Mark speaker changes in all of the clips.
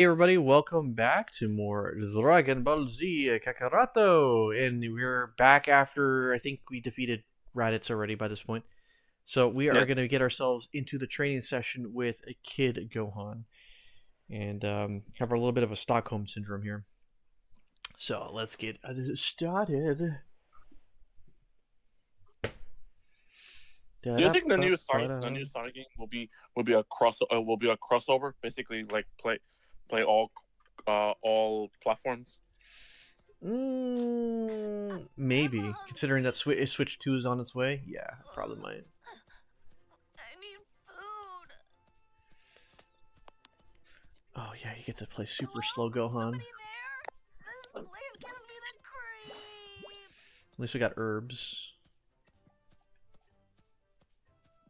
Speaker 1: Hey everybody, welcome back to more Dragon Ball Z Kakaroto, and we're back after I think we defeated Raditz already by this point. So we are
Speaker 2: Yes.
Speaker 1: going to get ourselves into the training session with a Kid Gohan, and have a little bit of a Stockholm syndrome here. So let's get started.
Speaker 2: Do you think the
Speaker 1: Da-da-ba-ba-da.
Speaker 2: new Sonic game will be a crossover, basically like play all platforms?
Speaker 1: Maybe considering that Switch 2 is on its way. Yeah, probably might.
Speaker 3: I need food.
Speaker 1: Oh yeah, you get to play super
Speaker 3: Hello?
Speaker 1: slow Gohan.
Speaker 3: Somebody there? This place gives me the creeps.
Speaker 1: At least we got herbs.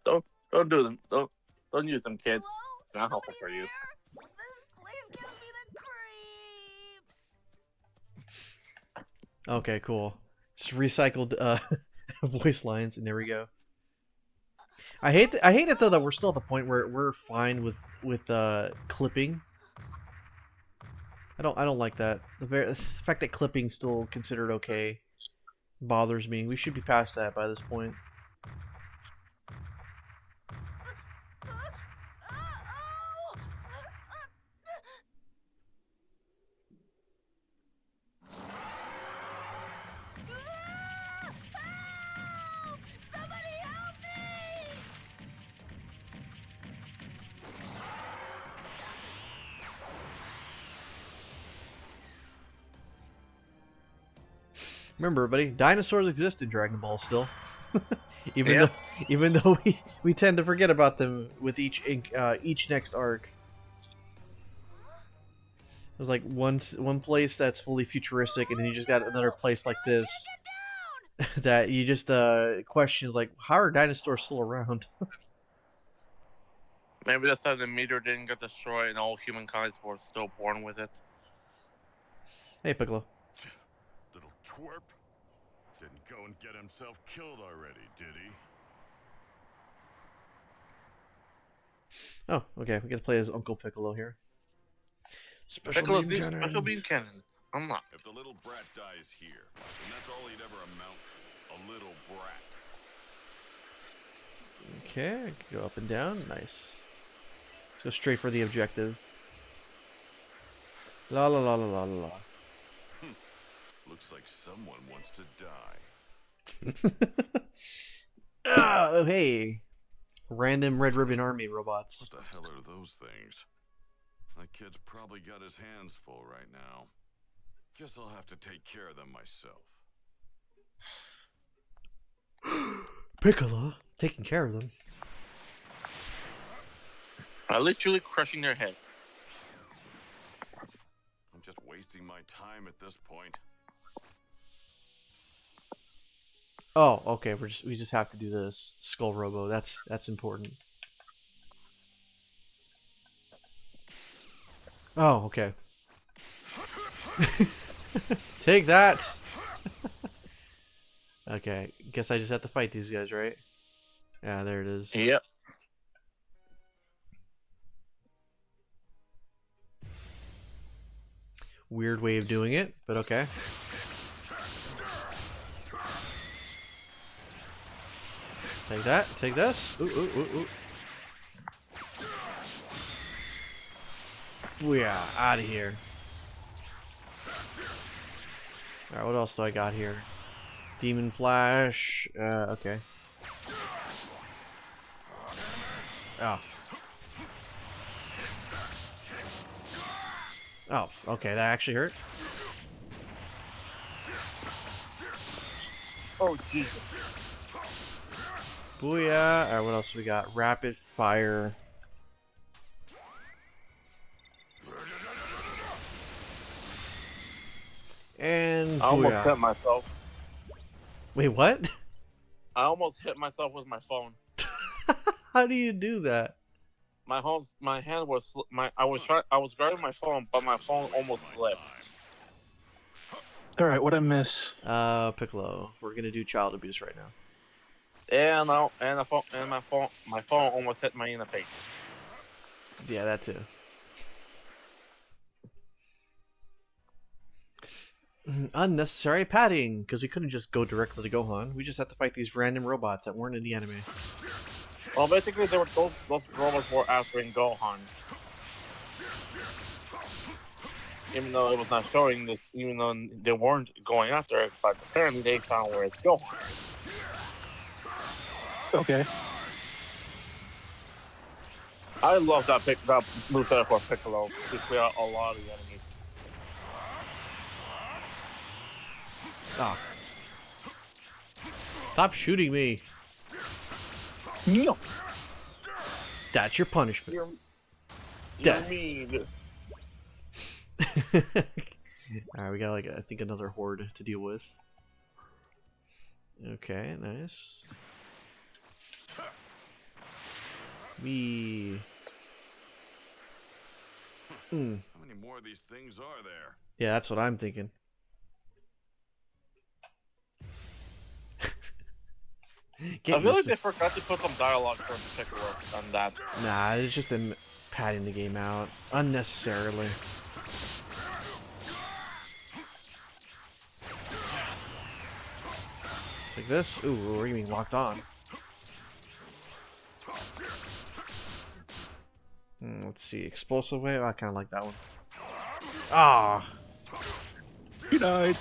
Speaker 2: Don't do them. Don't use them, kids.
Speaker 3: Hello?
Speaker 2: It's not helpful
Speaker 3: Somebody
Speaker 2: for you.
Speaker 3: there? This place gives me the creeps.
Speaker 1: Okay, cool. Just recycled voice lines, and there we go. I hate it though that we're still at the point where we're fine with clipping. I don't like that. The fact that clipping's still considered okay bothers me. We should be past that by this point.
Speaker 3: Oh! Help! Somebody help me!
Speaker 1: Remember, everybody, dinosaurs exist in Dragon Ball still. even
Speaker 2: Yeah.
Speaker 1: though even though we tend to forget about them with each next arc. There's like one place that's fully futuristic, and then you just got another place like
Speaker 3: I can't
Speaker 1: this
Speaker 3: get down!
Speaker 1: that you just questions like, how are dinosaurs still around?
Speaker 2: Maybe that's why the meteor didn't get destroyed and all humankind were still born with it.
Speaker 1: Hey Piccolo.
Speaker 4: Little twerp. Didn't go and get himself killed already, did he?
Speaker 1: Oh, okay, we get to play as Uncle Piccolo here. Special
Speaker 2: Piccolo's
Speaker 1: beam
Speaker 2: new special
Speaker 1: cannon.
Speaker 2: beam cannon. Unlocked.
Speaker 4: If the little brat dies here, then that's all he'd ever amount to. A little brat.
Speaker 1: Okay, go up and down. Nice. Let's go straight for the objective. La la la la la la la.
Speaker 4: Looks like someone wants to die.
Speaker 1: Oh hey, random Red Ribbon Army robots.
Speaker 4: What the hell are those things? That kid's probably got his hands full right now. Guess I'll have to take care of them myself.
Speaker 1: Piccolo taking care of them.
Speaker 2: Literally crushing their heads.
Speaker 4: I'm just wasting my time at this point.
Speaker 1: Oh, okay. We just have to do this Skull Robo. That's important. Oh, okay. Take that. Okay, guess I just have to fight these guys, right? Yeah, there it is.
Speaker 2: Yep.
Speaker 1: Weird way of doing it, but okay. Take that. Take this. Ooh, ooh, ooh, ooh. Booyah, out of here. Alright, what else do I got here? Demon Flash. Okay. Oh. Oh, okay, that actually hurt.
Speaker 2: Oh Jesus.
Speaker 1: Booyah. Alright, what else we got? Rapid Fire. And
Speaker 2: I almost
Speaker 1: booyah.
Speaker 2: hit myself.
Speaker 1: Wait, what?
Speaker 2: I almost hit myself with my phone.
Speaker 1: How do you do that?
Speaker 2: My hand was I was grabbing my phone, but my phone almost
Speaker 4: My
Speaker 2: slipped.
Speaker 4: time.
Speaker 2: All right, what I miss?
Speaker 1: Piccolo. We're gonna do child abuse right now.
Speaker 2: And my phone almost hit me in the face.
Speaker 1: Yeah, that too. Unnecessary padding, because we couldn't just go directly to Gohan. We just had to fight these random robots that weren't in the anime.
Speaker 2: Well, basically, they were those robots were after Gohan. Even though it was not showing this, even though they weren't going after it, but apparently they found where it's Gohan.
Speaker 5: Okay.
Speaker 2: I love that move set for Piccolo to clear out a lot of the enemies.
Speaker 1: Ah. Stop shooting me.
Speaker 5: No.
Speaker 1: That's your punishment.
Speaker 2: You're
Speaker 1: Death.
Speaker 2: mean.
Speaker 1: Alright, we got like I think another horde to deal with. Okay, nice. Me.
Speaker 4: How many more of these things are there?
Speaker 1: Yeah, that's what I'm thinking.
Speaker 2: I feel like they forgot to put some dialogue for Piccolo on that.
Speaker 1: Nah, it's just them padding the game out unnecessarily. Take this. Ooh, we're getting locked on. Let's see. Explosive wave. I kind of like that one. Ah.
Speaker 5: You died.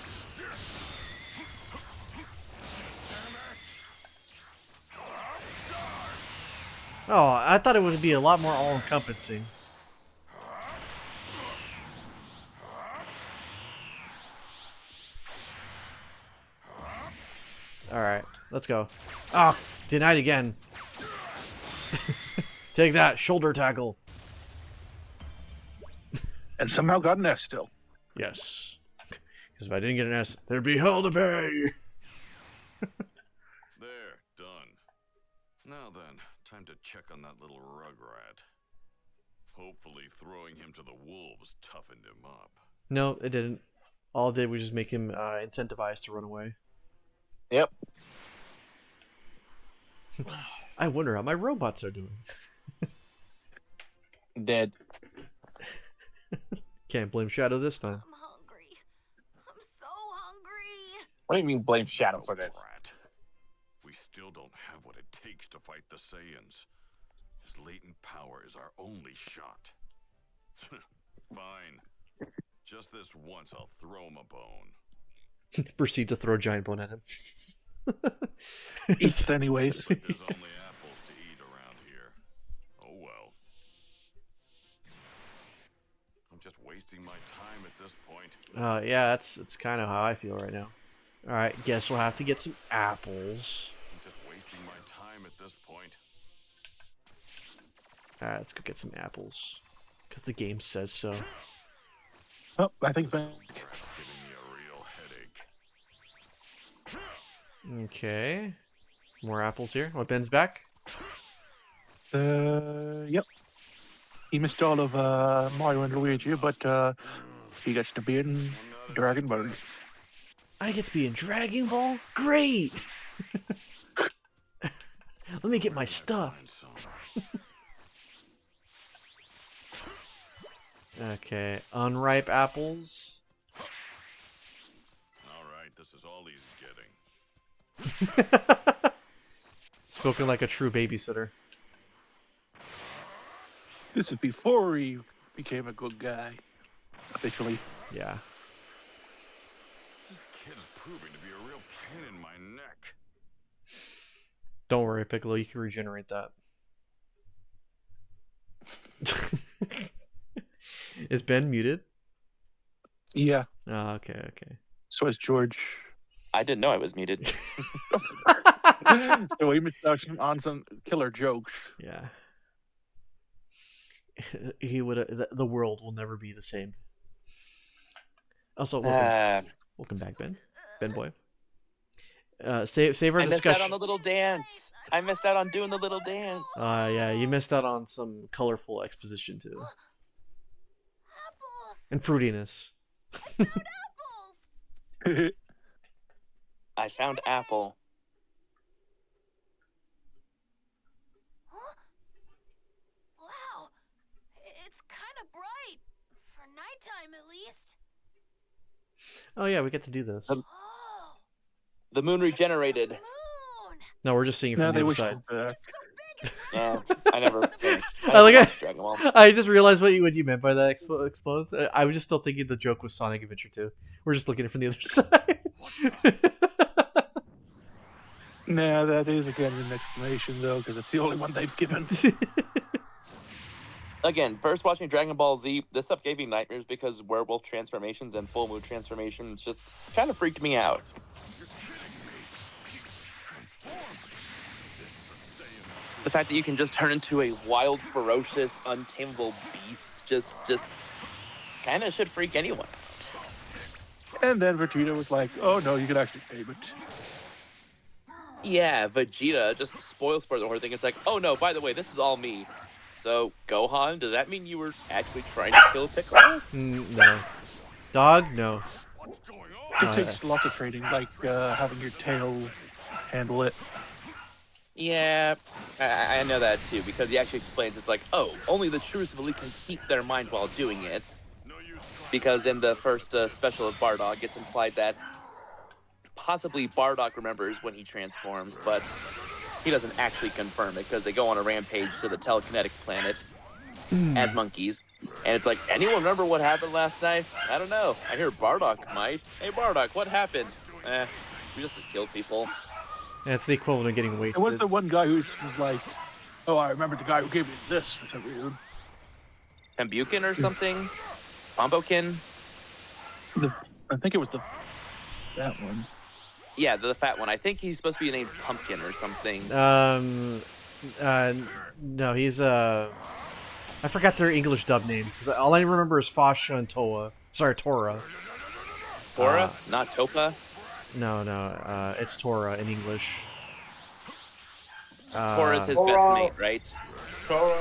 Speaker 1: Oh, I thought it would be a lot more all-encompassing. Alright, let's go. Ah, denied again. Take that, shoulder tackle.
Speaker 5: And somehow got an S still.
Speaker 1: Yes. Because if I didn't get an S, there'd be hell to pay.
Speaker 4: There, done. Now then, time to check on that little rugrat. Hopefully throwing him to the wolves toughened him up.
Speaker 1: No, it didn't. All it did was just make him incentivized to run away.
Speaker 2: Yep.
Speaker 1: I wonder how my robots are doing.
Speaker 2: Dead.
Speaker 1: Can't blame Shadow this time.
Speaker 3: I'm hungry. I'm so hungry.
Speaker 2: What do you mean blame Shadow for this?
Speaker 4: Brat. We still don't have what it takes to fight the Saiyans. His latent power is our only shot. Fine. Just this once, I'll throw him a bone.
Speaker 1: Proceed to throw a giant bone at him.
Speaker 5: Eats it anyways.
Speaker 4: But there's only apples to eat around here. Oh well. I'm just wasting my time at this point.
Speaker 1: Yeah, it's kind of how I feel right now. All right, guess we'll have to get some apples.
Speaker 4: I'm just wasting my time at this point.
Speaker 1: All right, let's go get some apples, because the game says so.
Speaker 5: Oh, I think
Speaker 4: This old brat's giving me a real headache.
Speaker 1: Okay, more apples here. What, Ben's back?
Speaker 5: Yep. He missed all of Mario and Luigi, but he gets to be in Dragon Ball.
Speaker 1: I get to be in Dragon Ball? Great! Let me get my stuff.
Speaker 4: Find some.
Speaker 1: Okay, unripe apples.
Speaker 4: All right, this is all he's getting.
Speaker 1: Spoken like a true babysitter.
Speaker 5: This is before he became a good guy, officially.
Speaker 1: Yeah.
Speaker 4: This kid's proving to be a real pain in my neck.
Speaker 1: Don't worry, Piccolo, you can regenerate that. Is Ben muted?
Speaker 5: Yeah.
Speaker 1: Oh, okay.
Speaker 5: So is George.
Speaker 6: I didn't know I was muted.
Speaker 5: So he missed out on some killer jokes.
Speaker 1: Yeah. He would. The world will never be the same. Also, welcome back, Ben. Ben boy. Save our
Speaker 6: I missed out
Speaker 1: discussion.
Speaker 6: on the little dance. I missed out on doing the little dance.
Speaker 1: Yeah, you missed out on some colorful exposition too,
Speaker 3: Apples.
Speaker 1: and fruitiness.
Speaker 3: Apples.
Speaker 6: I found apple.
Speaker 3: Huh? Wow. It's kind of bright. For nighttime, at least.
Speaker 1: Oh yeah, we get to do this.
Speaker 6: Um,
Speaker 3: Oh,
Speaker 6: The moon regenerated.
Speaker 3: moon.
Speaker 1: No, we're just seeing it
Speaker 5: No,
Speaker 1: from the
Speaker 5: they
Speaker 1: other
Speaker 5: wish
Speaker 1: side.
Speaker 5: back.
Speaker 3: So big and
Speaker 6: Yeah, I never finished. I
Speaker 1: I
Speaker 6: never
Speaker 1: like it.
Speaker 6: watched Dragon Ball.
Speaker 1: I just realized what you meant by that explodes. I was just still thinking the joke was Sonic Adventure 2. We're just looking at it from the other side.
Speaker 5: Nah, that is again an explanation though, because it's the only one they've given.
Speaker 6: Again, first watching Dragon Ball Z, this stuff gave me nightmares because werewolf transformations and full moon transformations just kind of freaked me out.
Speaker 4: You're kidding me. He transformed. This is a Saiyan.
Speaker 6: The fact that you can just turn into a wild, ferocious, untamable beast just kind of should freak anyone out.
Speaker 5: And then Vegeta was like, "Oh no, you can actually pay it."
Speaker 6: Yeah, Vegeta just spoils for the whole thing. It's like, oh no, by the way, this is all me. So, Gohan, does that mean you were actually trying to kill Piccolo?
Speaker 1: No. Dog? No.
Speaker 4: What's going
Speaker 5: It
Speaker 4: on?
Speaker 5: takes lots of training, like having your tail handle it.
Speaker 6: Yeah, I know that too, because he actually explains it's like, oh, only the truest elite can keep their mind while doing it.
Speaker 4: No use trying.
Speaker 6: Because in the first special of Bardock, it's implied that possibly Bardock remembers when he transforms, but he doesn't actually confirm it because they go on a rampage to the telekinetic planet as monkeys. And it's like, anyone remember what happened last night? I don't know. I hear Bardock might. Hey, Bardock, what happened? We just killed people.
Speaker 1: That's the equivalent of getting
Speaker 5: There
Speaker 1: wasted.
Speaker 5: was the one guy who was like, "Oh, I remember the guy who gave me this for some reason."
Speaker 6: Pembukin or something? Bombokin?
Speaker 5: I think it was that one.
Speaker 6: Yeah, the fat one. I think he's supposed to be named Pumpkin or something.
Speaker 1: No, he's I forgot their English dub names because all I remember is Fasha and Toa. Sorry, Tora.
Speaker 6: Tora? Not Topa?
Speaker 1: No, it's Tora in English.
Speaker 6: Tora's his best
Speaker 2: Tora.
Speaker 6: mate, right?
Speaker 2: Sora,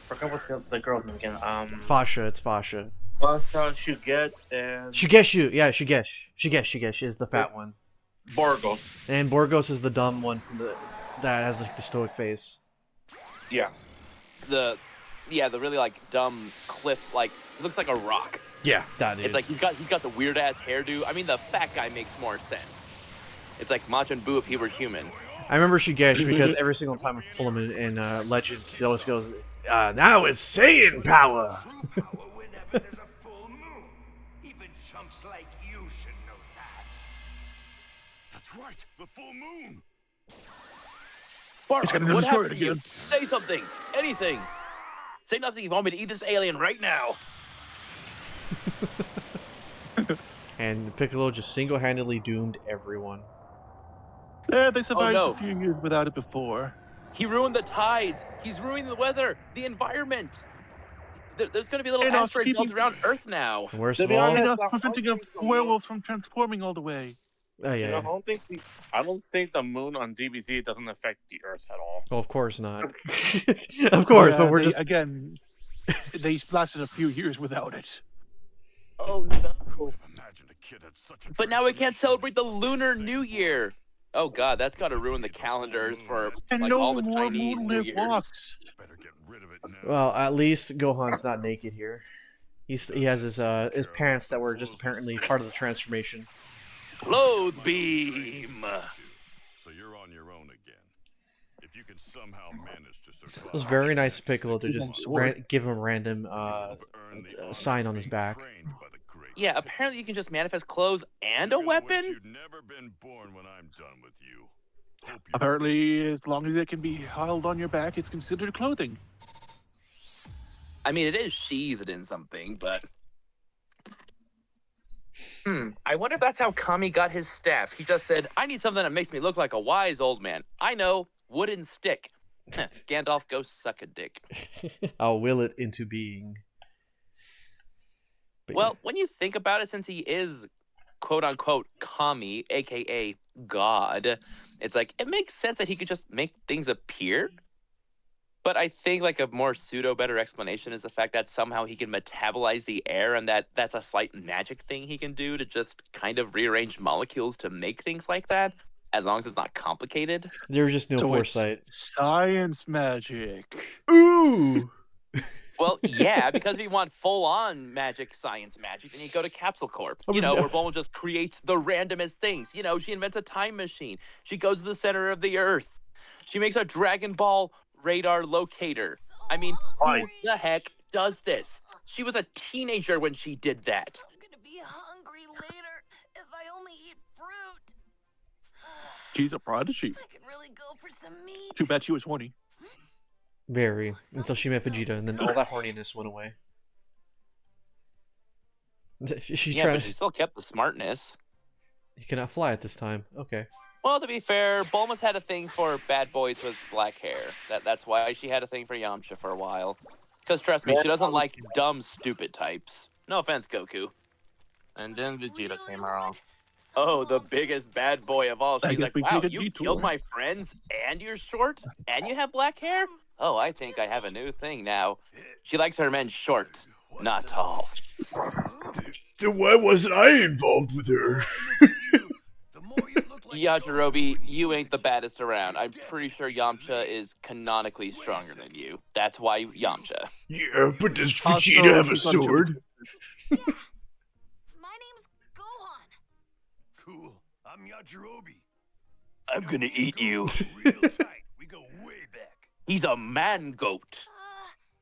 Speaker 2: forgot what's the girl's name again.
Speaker 1: Fasha, it's Fasha.
Speaker 2: Masa, Shuget, and
Speaker 1: Shigeshu, yeah, Shigesh is the fat one,
Speaker 2: Borgos.
Speaker 1: and Borgos is the dumb one from that has like the stoic face.
Speaker 2: Yeah.
Speaker 6: The really like dumb cliff, like he looks like a rock.
Speaker 1: Yeah, that dude.
Speaker 6: It's like he's got the weird ass hairdo. I mean, the fat guy makes more sense. It's like Majin Buu if he were human.
Speaker 1: I remember Shigesh because every single time I pull him in Legends, he always goes, "Now it's Saiyan power."
Speaker 7: True power whenever there's a full moon. Even chumps like you should know that.
Speaker 4: That's right. The full moon.
Speaker 6: Bart,
Speaker 5: He's gonna
Speaker 6: what
Speaker 5: destroy
Speaker 6: happened
Speaker 5: it
Speaker 6: to you?
Speaker 5: again.
Speaker 6: Say something. Anything. Say nothing if you want me to eat this alien right now.
Speaker 1: And Piccolo just single-handedly doomed everyone.
Speaker 5: Yeah, they survived
Speaker 6: no.
Speaker 5: a few years without it before.
Speaker 6: He ruined the tides. He's ruining the weather, the environment. There's going to be little
Speaker 5: And also
Speaker 6: asteroid belts
Speaker 5: keeping-
Speaker 6: around Earth now.
Speaker 1: We're
Speaker 2: To be
Speaker 1: small.
Speaker 2: honest,
Speaker 5: Enough preventing a werewolf from transforming all the way.
Speaker 1: Oh
Speaker 2: You know,
Speaker 1: yeah.
Speaker 2: I don't think the moon on DBZ doesn't affect the Earth at all.
Speaker 1: Well, of course not. Of course,
Speaker 5: Yeah,
Speaker 1: but we're
Speaker 5: they-
Speaker 1: just
Speaker 5: again. They lasted a few years without it.
Speaker 2: Oh no!
Speaker 4: Who would have imagined a kid had such a
Speaker 6: But now we can't
Speaker 4: transformation?
Speaker 6: celebrate the
Speaker 4: This is
Speaker 6: Lunar
Speaker 4: insane.
Speaker 6: New Year. Oh God, that's got to ruin the calendars for
Speaker 5: And
Speaker 6: like
Speaker 5: no
Speaker 6: all the
Speaker 5: more
Speaker 6: Chinese New
Speaker 5: moonlit
Speaker 6: Years.
Speaker 5: walks.
Speaker 4: Better get rid of it now.
Speaker 1: well. At least Gohan's not naked here. He has his pants that were just apparently part of the transformation.
Speaker 6: Clothes beam.
Speaker 4: So you're on your own again. If you can somehow manage to survive.
Speaker 1: It was very nice of Piccolo to
Speaker 5: He's
Speaker 1: just
Speaker 5: on sword.
Speaker 1: give him random
Speaker 4: you've earned the honor
Speaker 1: sign
Speaker 4: of
Speaker 1: on his
Speaker 4: being
Speaker 1: back.
Speaker 4: trained by the great
Speaker 6: Yeah,
Speaker 4: one.
Speaker 6: apparently you can just manifest clothes and a
Speaker 4: You're gonna wish
Speaker 6: weapon.
Speaker 4: You'd never been born when I'm done with you. Hope you
Speaker 5: Apparently, as long as it can be held on your back, it's considered clothing.
Speaker 6: I mean, it is sheathed in something, but. I wonder if that's how Kami got his staff. He just said, I need something that makes me look like a wise old man. I know, wooden stick. Gandalf, go suck a dick.
Speaker 1: I'll will it into being. But
Speaker 6: Well, when you think about it, since he is quote unquote Kami, aka God, it's like it makes sense that he could just make things appear. But I think like a more pseudo better explanation is the fact that somehow he can metabolize the air, and that's a slight magic thing he can do to just kind of rearrange molecules to make things like that, as long as it's not complicated.
Speaker 1: there was just no
Speaker 5: So it's
Speaker 1: foresight.
Speaker 5: Science magic.
Speaker 1: Ooh.
Speaker 6: Well, yeah, because if you want full-on magic, science magic, then you go to Capsule Corp.
Speaker 1: Oh,
Speaker 6: You know,
Speaker 1: but-
Speaker 6: where Bulma just creates the randomest things. You know, she invents a time machine. She goes to the center of the Earth. She makes a Dragon Ball radar locator. I mean, who
Speaker 7: Right.
Speaker 6: the heck does this? She was a teenager when she did that.
Speaker 3: I'm gonna be hungry later if I only eat fruit.
Speaker 5: She's a prodigy.
Speaker 3: I could really go for some meat.
Speaker 5: Too bad she was 20.
Speaker 1: Very. Until she met Vegeta, and then all that horniness went away. She
Speaker 6: Yeah,
Speaker 1: tried.
Speaker 6: but she still kept the smartness.
Speaker 1: He cannot fly at this time. Okay.
Speaker 6: Well, to be fair, Bulma's had a thing for bad boys with black hair. That's why she had a thing for Yamcha for a while. Because trust me, she doesn't like dumb, stupid types. No offense, Goku.
Speaker 2: And then Vegeta came around.
Speaker 6: Oh, the biggest bad boy of all.
Speaker 5: I
Speaker 6: She's
Speaker 5: guess
Speaker 6: like,
Speaker 5: we
Speaker 6: wow,
Speaker 5: take a
Speaker 6: you
Speaker 5: detour."
Speaker 6: killed my friends, and you're short, and you have black hair? Oh, I think I have a new thing now. She likes her men short, not tall.
Speaker 1: Then why wasn't I involved with her?
Speaker 6: Yajirobe, you ain't the baddest around. I'm pretty sure Yamcha is canonically stronger than you. That's why Yamcha.
Speaker 1: Yeah, but does
Speaker 5: Also, she's on
Speaker 3: My name's Gohan.
Speaker 7: Cool. I'm Yajirobe.
Speaker 6: I'm gonna eat you.
Speaker 7: Real tight. We go way back.
Speaker 6: He's a man goat.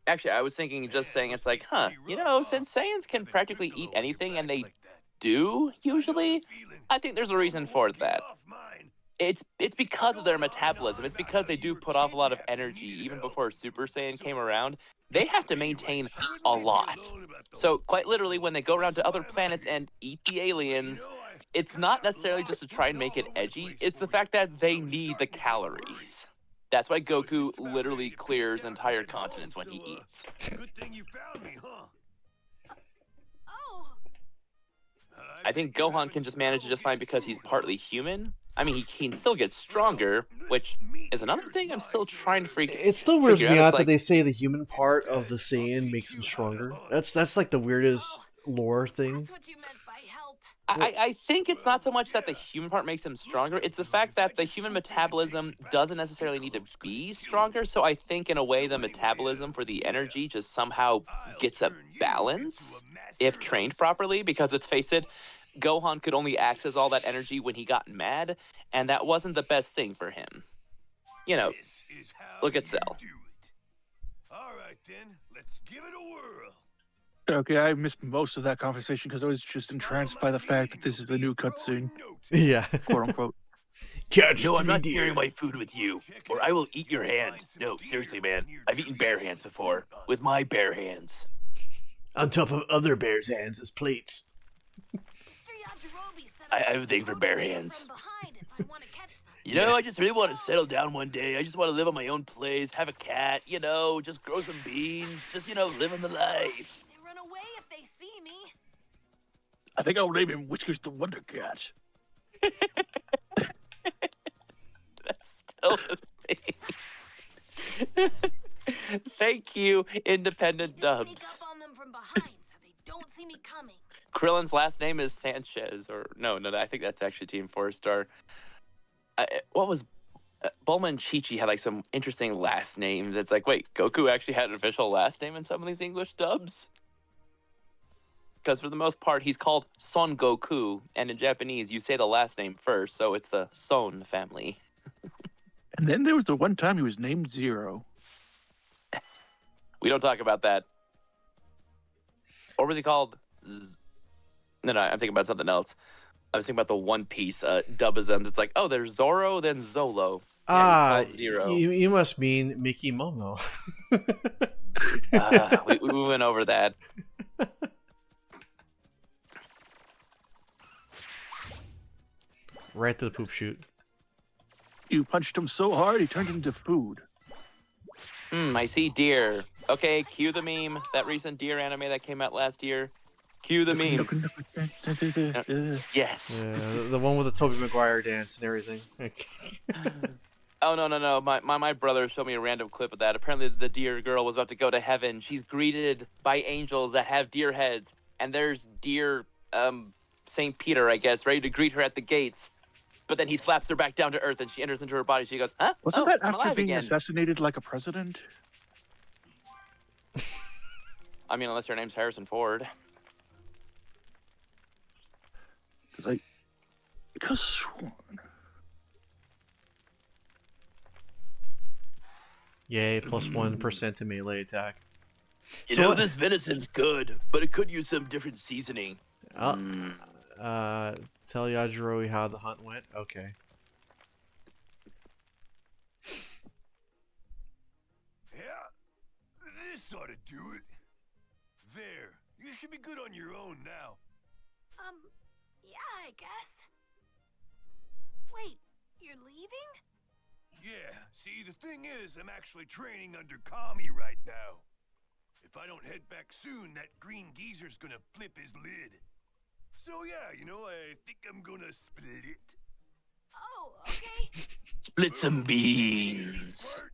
Speaker 6: Actually, I was thinking, just saying, it's like, huh, you know, since Saiyans can practically eat anything, and they do, usually, I think there's a reason for that. It's because of their metabolism. It's because they do put off a lot of energy, even before Super Saiyan came around. They have to maintain a lot. So, quite literally, when they go around to other planets and eat the aliens, it's not necessarily just to try and make it edgy, it's the fact that they need the calories. That's why Goku literally clears entire continents when he eats.
Speaker 7: Good thing you found me, huh?
Speaker 3: Oh,
Speaker 6: I think Gohan can just manage it just fine because he's partly human. I mean, he can still get stronger, which is another thing I'm still trying to
Speaker 1: It still weirds
Speaker 6: figure
Speaker 1: me
Speaker 6: out.
Speaker 1: out
Speaker 6: It's
Speaker 1: that
Speaker 6: like-
Speaker 1: they say the human part of the Saiyan makes him stronger. That's like the weirdest lore thing.
Speaker 3: that's what you meant by help.
Speaker 6: I think it's not so much that the human part makes him stronger, it's the fact that the human metabolism doesn't necessarily need to be stronger, so I think in a way the metabolism for the energy just somehow gets a balance if trained properly, because let's face it, Gohan could only access all that energy when he got mad, and that wasn't the best thing for him. You know,
Speaker 7: This is how
Speaker 6: look at
Speaker 7: you
Speaker 6: Cell.
Speaker 7: do it. All right then, let's give it a whirl.
Speaker 5: Okay, I missed most of that conversation because I was just entranced by the fact that this is a new cutscene,
Speaker 1: Yeah.
Speaker 5: quote unquote.
Speaker 1: Catch
Speaker 6: No, I'm not sharing my food with you, or I will eat your hand. No, seriously, man. I've eaten bear hands before, with my bare hands.
Speaker 1: On top of other bears' hands as plates.
Speaker 3: Mr. Yajirobe said
Speaker 6: I have a
Speaker 3: should
Speaker 6: thing for
Speaker 3: approach
Speaker 6: bare
Speaker 3: them
Speaker 6: hands.
Speaker 3: from behind if I want to catch them.
Speaker 6: You know, I just really want to settle down one day. I just want to live on my own place, have a cat, you know, just grow some beans, just, you know, living the life.
Speaker 3: They run away if they see me.
Speaker 5: I think I'll name him Whiskers the Wonder Cat.
Speaker 6: That's still a thing. Thank you, independent
Speaker 3: Just
Speaker 6: dubs.
Speaker 3: sneak up on them from behind so they don't see me coming.
Speaker 6: Krillin's last name is Sanchez, or no, I think that's actually Team 4-Star. What was Bulma and Chi-Chi had like some interesting last names. It's like, wait, Goku actually had an official last name in some of these English dubs? Because for the most part, he's called Son Goku, and in Japanese, you say the last name first, so it's the Son family.
Speaker 5: And then there was the one time he was named Zero.
Speaker 6: We don't talk about that. Or was he called? No, I'm thinking about something else. I was thinking about the One Piece dubisms. It's like, oh, there's Zoro, then Zolo. Yeah, he was called Zero.
Speaker 1: You must mean Mickey Momo.
Speaker 6: We went over that.
Speaker 1: Right to the poop chute.
Speaker 5: You punched him so hard he turned into food.
Speaker 6: I see deer. Okay, cue the meme. That recent deer anime that came out last year. Cue the meme. Yes.
Speaker 1: Yeah, the one with the Tobey Maguire dance and everything.
Speaker 6: Oh, no. My brother showed me a random clip of that. Apparently, the deer girl was about to go to heaven. She's greeted by angels that have deer heads. And there's deer, St. Peter, I guess, ready to greet her at the gates. But then he slaps her back down to earth and she enters into her body. She goes, huh?
Speaker 5: Wasn't
Speaker 6: Oh,
Speaker 5: that
Speaker 6: I'm
Speaker 5: after
Speaker 6: alive
Speaker 5: being
Speaker 6: again.
Speaker 5: assassinated like a president?
Speaker 6: I mean, unless your name's Harrison Ford.
Speaker 5: Because
Speaker 1: Yay, plus 1% to melee attack.
Speaker 8: You
Speaker 1: So
Speaker 8: know,
Speaker 1: what-
Speaker 8: this venison's good, but it could use some different seasoning.
Speaker 1: Uh, tell Yajirobe how the hunt went. Okay.
Speaker 7: Yeah, this ought to do it. There, you should be good on your own now.
Speaker 3: Yeah, I guess. Wait, you're leaving?
Speaker 7: Yeah, see, the thing is, I'm actually training under Kami right now. If I don't head back soon, that green geezer's gonna flip his lid. So yeah, you know, I think I'm gonna split.
Speaker 3: Oh, okay.
Speaker 8: Split some beans.
Speaker 7: Smart.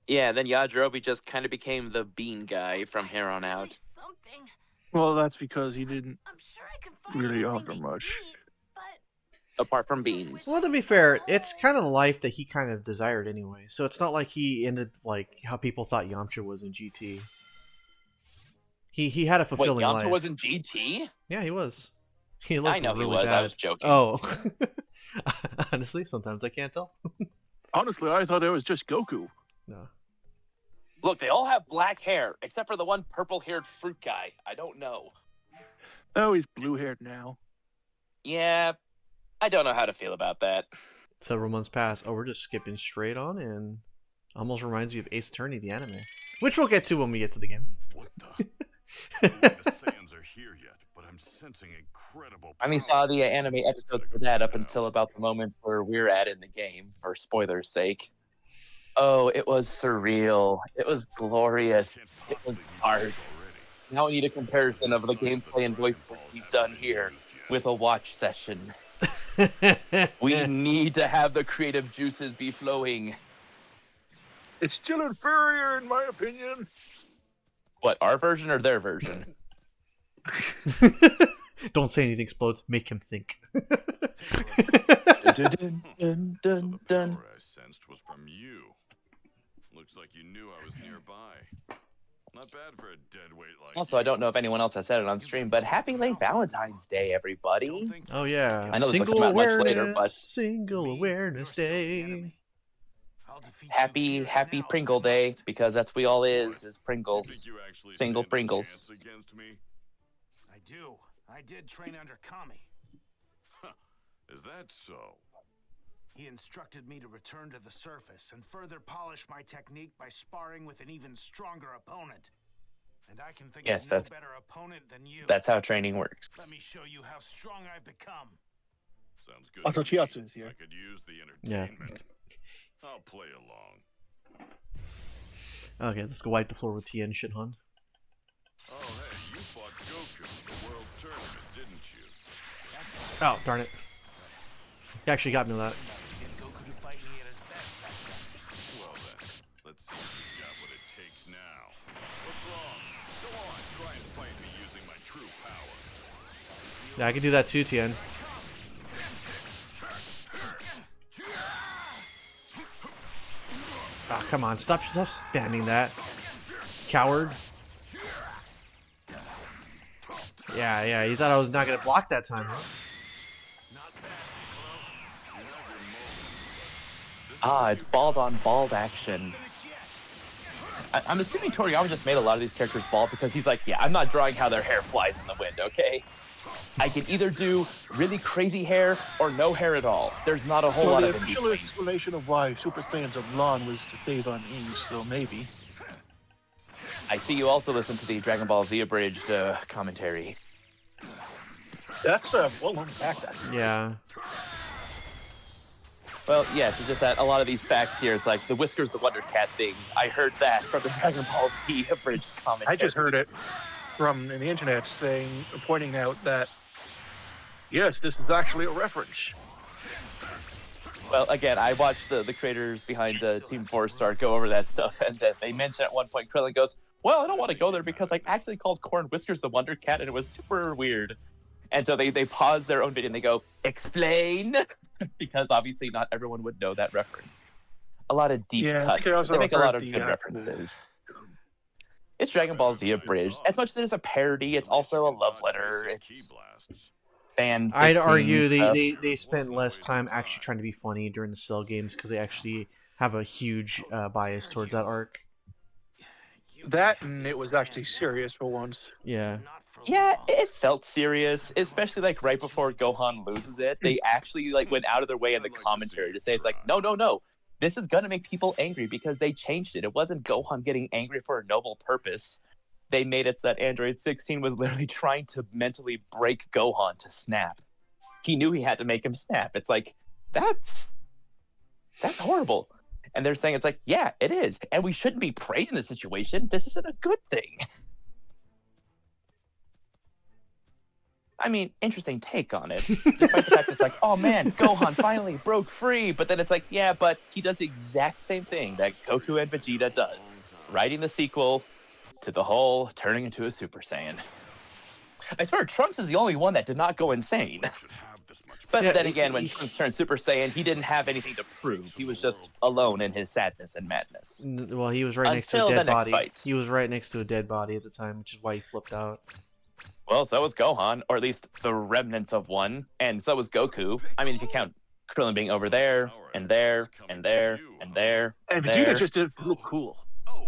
Speaker 6: Yeah, then Yajirobe just kind of became the bean guy from here on
Speaker 3: Really
Speaker 6: out.
Speaker 3: something.
Speaker 5: well, that's because he didn't
Speaker 3: I'm sure I can find
Speaker 5: really
Speaker 3: something
Speaker 5: offer
Speaker 3: to
Speaker 5: much.
Speaker 3: eat, but
Speaker 6: Apart from beans.
Speaker 1: Well, to be fair, it's kind of the life that he kind of desired anyway. So it's not like he ended like how people thought Yamcha was in GT. He had a
Speaker 6: Wait,
Speaker 1: fulfilling
Speaker 6: Yamcha
Speaker 1: life.
Speaker 6: was in GT?
Speaker 1: Yeah, he was. He looked
Speaker 6: I know
Speaker 1: really
Speaker 6: he was.
Speaker 1: bad.
Speaker 6: I was joking.
Speaker 1: Oh, honestly, sometimes I can't tell.
Speaker 5: Honestly, I thought it was just Goku.
Speaker 1: No.
Speaker 6: Look, they all have black hair, except for the one purple-haired fruit guy. I don't know.
Speaker 5: Oh, he's blue-haired now.
Speaker 6: Yeah, I don't know how to feel about that.
Speaker 1: Several months pass. Oh, we're just skipping straight on, and almost reminds me of Ace Attorney, the anime, which we'll get to when we get to the game.
Speaker 4: What the? I don't think the Saiyans are here yet, but I'm sensing incredible.
Speaker 6: I only saw the anime episodes for that up until about the moment where we're at in the game, for spoilers' sake. Oh, it was surreal. It was glorious. It was art. Now we need a comparison of the gameplay and voice work we've done here with a watch session. We need to have the creative juices be flowing.
Speaker 5: It's still inferior, in my opinion.
Speaker 6: What, our version or their version?
Speaker 1: Don't say anything explodes. Make him think.
Speaker 6: Dun, dun, dun,
Speaker 4: The
Speaker 6: dun.
Speaker 4: power I sensed was from you. Looks like you knew I was nearby. Not bad for a dead weight like
Speaker 6: Also, I don't know if anyone else has said it on stream, but happy late Valentine's Day, everybody.
Speaker 1: Oh yeah.
Speaker 6: I know this will
Speaker 1: Single
Speaker 6: come out much
Speaker 1: awareness.
Speaker 6: later, but-
Speaker 1: Single awareness day.
Speaker 6: Happy Pringle Day, because that's we all is
Speaker 4: You
Speaker 6: Pringles.
Speaker 4: think you actually
Speaker 6: Single
Speaker 4: stand a
Speaker 6: Pringles.
Speaker 4: chance against me?
Speaker 7: I do. I did train under Kami.
Speaker 4: Is that so?
Speaker 7: He instructed me to return to the surface and further polish my technique by sparring with an even stronger opponent. And I can think
Speaker 6: Yes,
Speaker 7: of no
Speaker 6: that's-
Speaker 7: better opponent than you.
Speaker 6: That's how training works.
Speaker 7: Let me show you how strong I've become.
Speaker 4: Sounds good. to
Speaker 5: Chiatsu
Speaker 4: me.
Speaker 5: is here.
Speaker 4: I could use the
Speaker 1: Yeah.
Speaker 4: entertainment. I'll play along.
Speaker 1: Okay, let's go wipe the floor with Tien Shinhan.
Speaker 4: Oh, hey, you fought Goku in the World Tournament, didn't you?
Speaker 1: Oh, darn it. He actually got me with that.
Speaker 7: Get Goku to fight me at his best back then.
Speaker 4: Well then, let's see if you've got what it takes now. What's wrong? Go on, try and fight me using my true power.
Speaker 1: Yeah, I can do that too, Tien. Ah, come on, stop spamming that. Coward. Yeah, you thought I was not gonna block that time, huh?
Speaker 7: Not bad,
Speaker 4: You have your moments, but this
Speaker 6: Ah,
Speaker 4: is
Speaker 6: it's bald on bald action. I'm assuming Toriyama just made a lot of these characters bald because he's like, yeah, I'm not drawing how their hair flies in the wind, okay? I can either do really crazy hair or no hair at all. There's not a whole lot
Speaker 5: the
Speaker 6: of in
Speaker 5: official
Speaker 6: between.
Speaker 5: explanation of why Super Saiyans are blonde was to save on age, so maybe.
Speaker 6: I see you also listen to the Dragon Ball Z abridged commentary.
Speaker 5: That's well unpacked. Actually.
Speaker 1: Yeah.
Speaker 6: Well, yes, it's just that a lot of these facts here, it's like the Whiskers the Wonder Cat thing. I heard that from the Dragon Ball Z abridged commentary.
Speaker 5: I just heard it from the internet pointing out that yes, this is actually a reference.
Speaker 6: Well, again, I watched the creators behind Team 4-Star go over that stuff, and they mentioned at one point, Krillin goes, well, I don't want to go there because I actually called Corn Whiskers the Wonder Cat, and it was super weird. And so they pause their own video, and they go, explain! Because obviously not everyone would know that reference. A lot of deep
Speaker 5: Yeah, I
Speaker 6: cuts.
Speaker 5: think I also
Speaker 6: They make a
Speaker 5: heard
Speaker 6: lot of
Speaker 5: the,
Speaker 6: good
Speaker 5: the-
Speaker 6: references. It's Dragon Ball Z
Speaker 4: That's
Speaker 6: abridged.
Speaker 4: enough.
Speaker 6: As much as it is a parody, it's
Speaker 4: At least
Speaker 6: also a
Speaker 4: you can
Speaker 6: love
Speaker 4: dodge my
Speaker 6: letter.
Speaker 4: sick ki
Speaker 6: It's
Speaker 4: blasts.
Speaker 6: fan
Speaker 1: I'd
Speaker 6: fixing
Speaker 1: argue
Speaker 6: stuff.
Speaker 1: they spent less time actually trying to be funny during the Cell games because they actually have a huge bias towards that arc.
Speaker 5: That and it was actually serious for once.
Speaker 1: Yeah.
Speaker 6: Yeah, it felt serious, especially like right before Gohan loses it. They actually like went out of their way in the commentary to say it's like, no, no, no. This is gonna make people angry because they changed it. It wasn't Gohan getting angry for a noble purpose. They made it so that Android 16 was literally trying to mentally break Gohan to snap. He knew he had to make him snap. It's like, that's horrible. And they're saying it's like, yeah, it is. And we shouldn't be praising the situation. This isn't a good thing. I mean, interesting take on it. Despite the fact that it's like, oh man, Gohan finally broke free. But then it's like, yeah, but he does the exact same thing that Goku and Vegeta does. Writing the sequel to the whole turning into a Super Saiyan. I swear Trunks is the only one that did not go insane. But
Speaker 1: Yeah,
Speaker 6: then again, when Trunks turned Super Saiyan, he didn't have anything to prove. He was just alone in his sadness and madness.
Speaker 1: Well, he was right next to a
Speaker 6: Until the
Speaker 1: dead
Speaker 6: next
Speaker 1: body.
Speaker 6: fight.
Speaker 1: He was right next to a dead body at the time, which is why he flipped out.
Speaker 6: Well, so was Gohan, or at least the remnants of one, and so was Goku. I mean, if you count Krillin being over there, and there, and there, and there,
Speaker 5: And
Speaker 6: there.
Speaker 5: Vegeta just didn't look cool.
Speaker 4: Oh,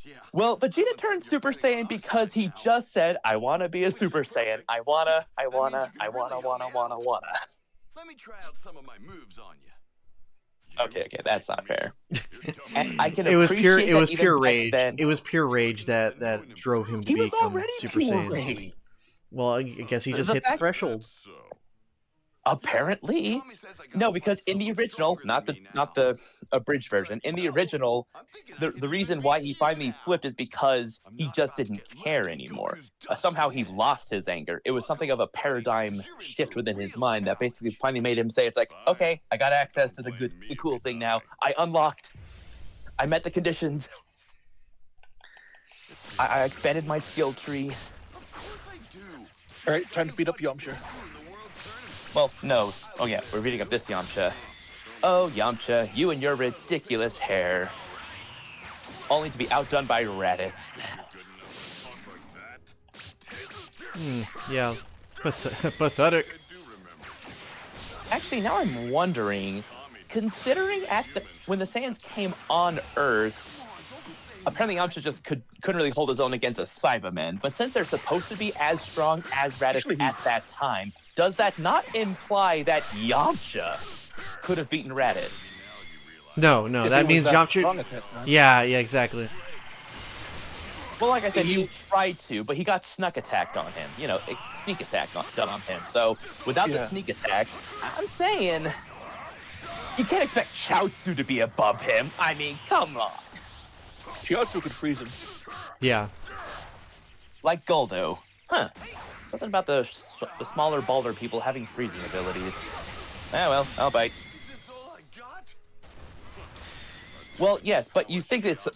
Speaker 4: yeah.
Speaker 6: Well, Vegeta turned Super Saiyan because he just said, I want to be a Super Saiyan. I wanna.
Speaker 4: Let me try out some of my moves on you.
Speaker 6: Okay, that's not fair. And I can
Speaker 1: It was pure.
Speaker 6: appreciate
Speaker 1: It
Speaker 6: that
Speaker 1: was
Speaker 6: even
Speaker 1: pure
Speaker 6: back
Speaker 1: rage.
Speaker 6: then-
Speaker 1: It was pure rage that drove him to
Speaker 6: He was
Speaker 1: become
Speaker 6: already
Speaker 1: Super
Speaker 6: pure
Speaker 1: Saiyan.
Speaker 6: rage.
Speaker 1: Well, I guess he just
Speaker 6: The
Speaker 1: hit the
Speaker 6: fact-
Speaker 1: threshold.
Speaker 4: So,
Speaker 6: Apparently. No, because in the original, not the abridged version, in the original, the reason why he finally flipped is because he just didn't care anymore. Somehow he lost his anger. It was something of a paradigm shift within his mind that basically finally made him say, it's like, okay, I got access to the cool thing now. I met the conditions. I expanded my skill tree.
Speaker 5: All right, time to beat up Yamcha.
Speaker 6: Well, no. Oh yeah, we're reading up this Yamcha. Oh, Yamcha, you and your ridiculous hair. Only to be outdone by Raditz.
Speaker 1: Yeah, pathetic.
Speaker 6: Actually, now I'm wondering, considering when the Saiyans came on Earth, apparently Yamcha just couldn't really hold his own against a Cyberman. But since they're supposed to be as strong as Raditz at that time, does that not imply that Yamcha could have beaten Raditz?
Speaker 1: No,
Speaker 5: If
Speaker 1: that
Speaker 5: he
Speaker 1: means
Speaker 5: was that
Speaker 1: Yamcha.
Speaker 5: strong at that time.
Speaker 1: Yeah, exactly.
Speaker 6: Well, like I said, he tried to, but he got sneak attacked on him. You know, sneak attack done on him. So without the sneak attack, I'm saying you can't expect Chaozu to be above him. I mean, come on.
Speaker 5: Chiatsu could freeze him.
Speaker 1: Yeah.
Speaker 6: Like Goldo. Huh. Something about the smaller, balder people having freezing abilities. Ah, well, I'll bite. Well, yes, but you think it's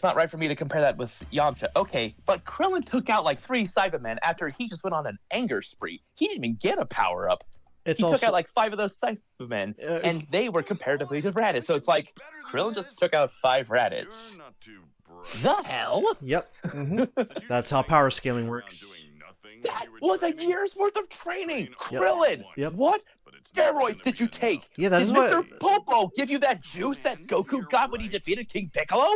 Speaker 6: not right for me to compare that with Yamcha. Okay, but Krillin took out like 3 Cybermen after he just went on an anger spree. He didn't even get a power-up. He took out like 5 of those Cybermen, and they were comparatively to Raditz. So it's like, Krillin just took out 5 Raditz. The hell?
Speaker 1: Yep. That's how power scaling works.
Speaker 6: That was a year's worth of training! Krillin!
Speaker 1: Yep.
Speaker 6: What steroids did you take?
Speaker 1: Yeah, that
Speaker 6: Did
Speaker 1: is
Speaker 6: Mr.
Speaker 1: what.
Speaker 6: Popo give you that juice that Goku got when he defeated King Piccolo?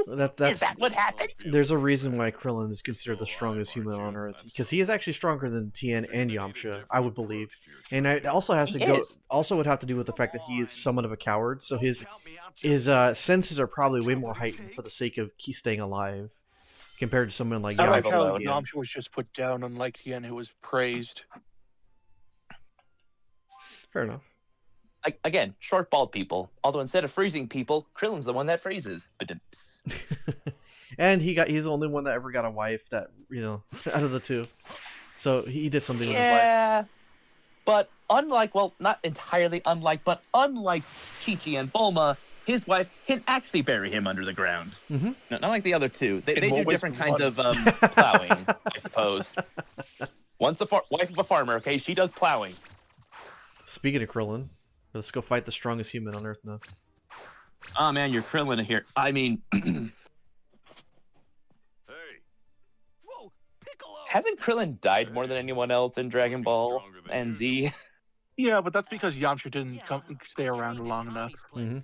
Speaker 6: Is that what happened?
Speaker 1: There's a reason why Krillin is considered the strongest human on Earth, because he is actually stronger than Tien and Yamcha, I would believe. And it also has to would have to do with the fact that he is somewhat of a coward, so his senses are probably way more heightened for the sake of staying alive, compared to someone like
Speaker 5: I like
Speaker 1: Yamcha.
Speaker 5: how
Speaker 1: and Tien.
Speaker 5: Yamcha was just put down, unlike Tien, who was praised.
Speaker 1: Fair enough.
Speaker 6: Again, short, bald people. Although instead of freezing people, Krillin's the one that freezes.
Speaker 1: And he's the only one that ever got a wife that, out of the two. So he did something with his life.
Speaker 6: Yeah, but not entirely unlike, but unlike Chi-Chi and Bulma, his wife can actually bury him under the ground.
Speaker 1: Mm-hmm.
Speaker 6: Not like the other two. They do
Speaker 5: more ways
Speaker 6: different
Speaker 5: than
Speaker 6: kinds
Speaker 5: one.
Speaker 6: of plowing, I suppose. One's the wife of a farmer, okay? She does plowing.
Speaker 1: Speaking of Krillin, let's go fight the strongest human on Earth now.
Speaker 6: Oh man, you're Krillin here. I mean,
Speaker 4: Hey,
Speaker 6: Hasn't Krillin died more than anyone else in Dragon Ball and Z?
Speaker 5: Yeah, but that's because Yamcha didn't stay around long enough.
Speaker 1: Mhm.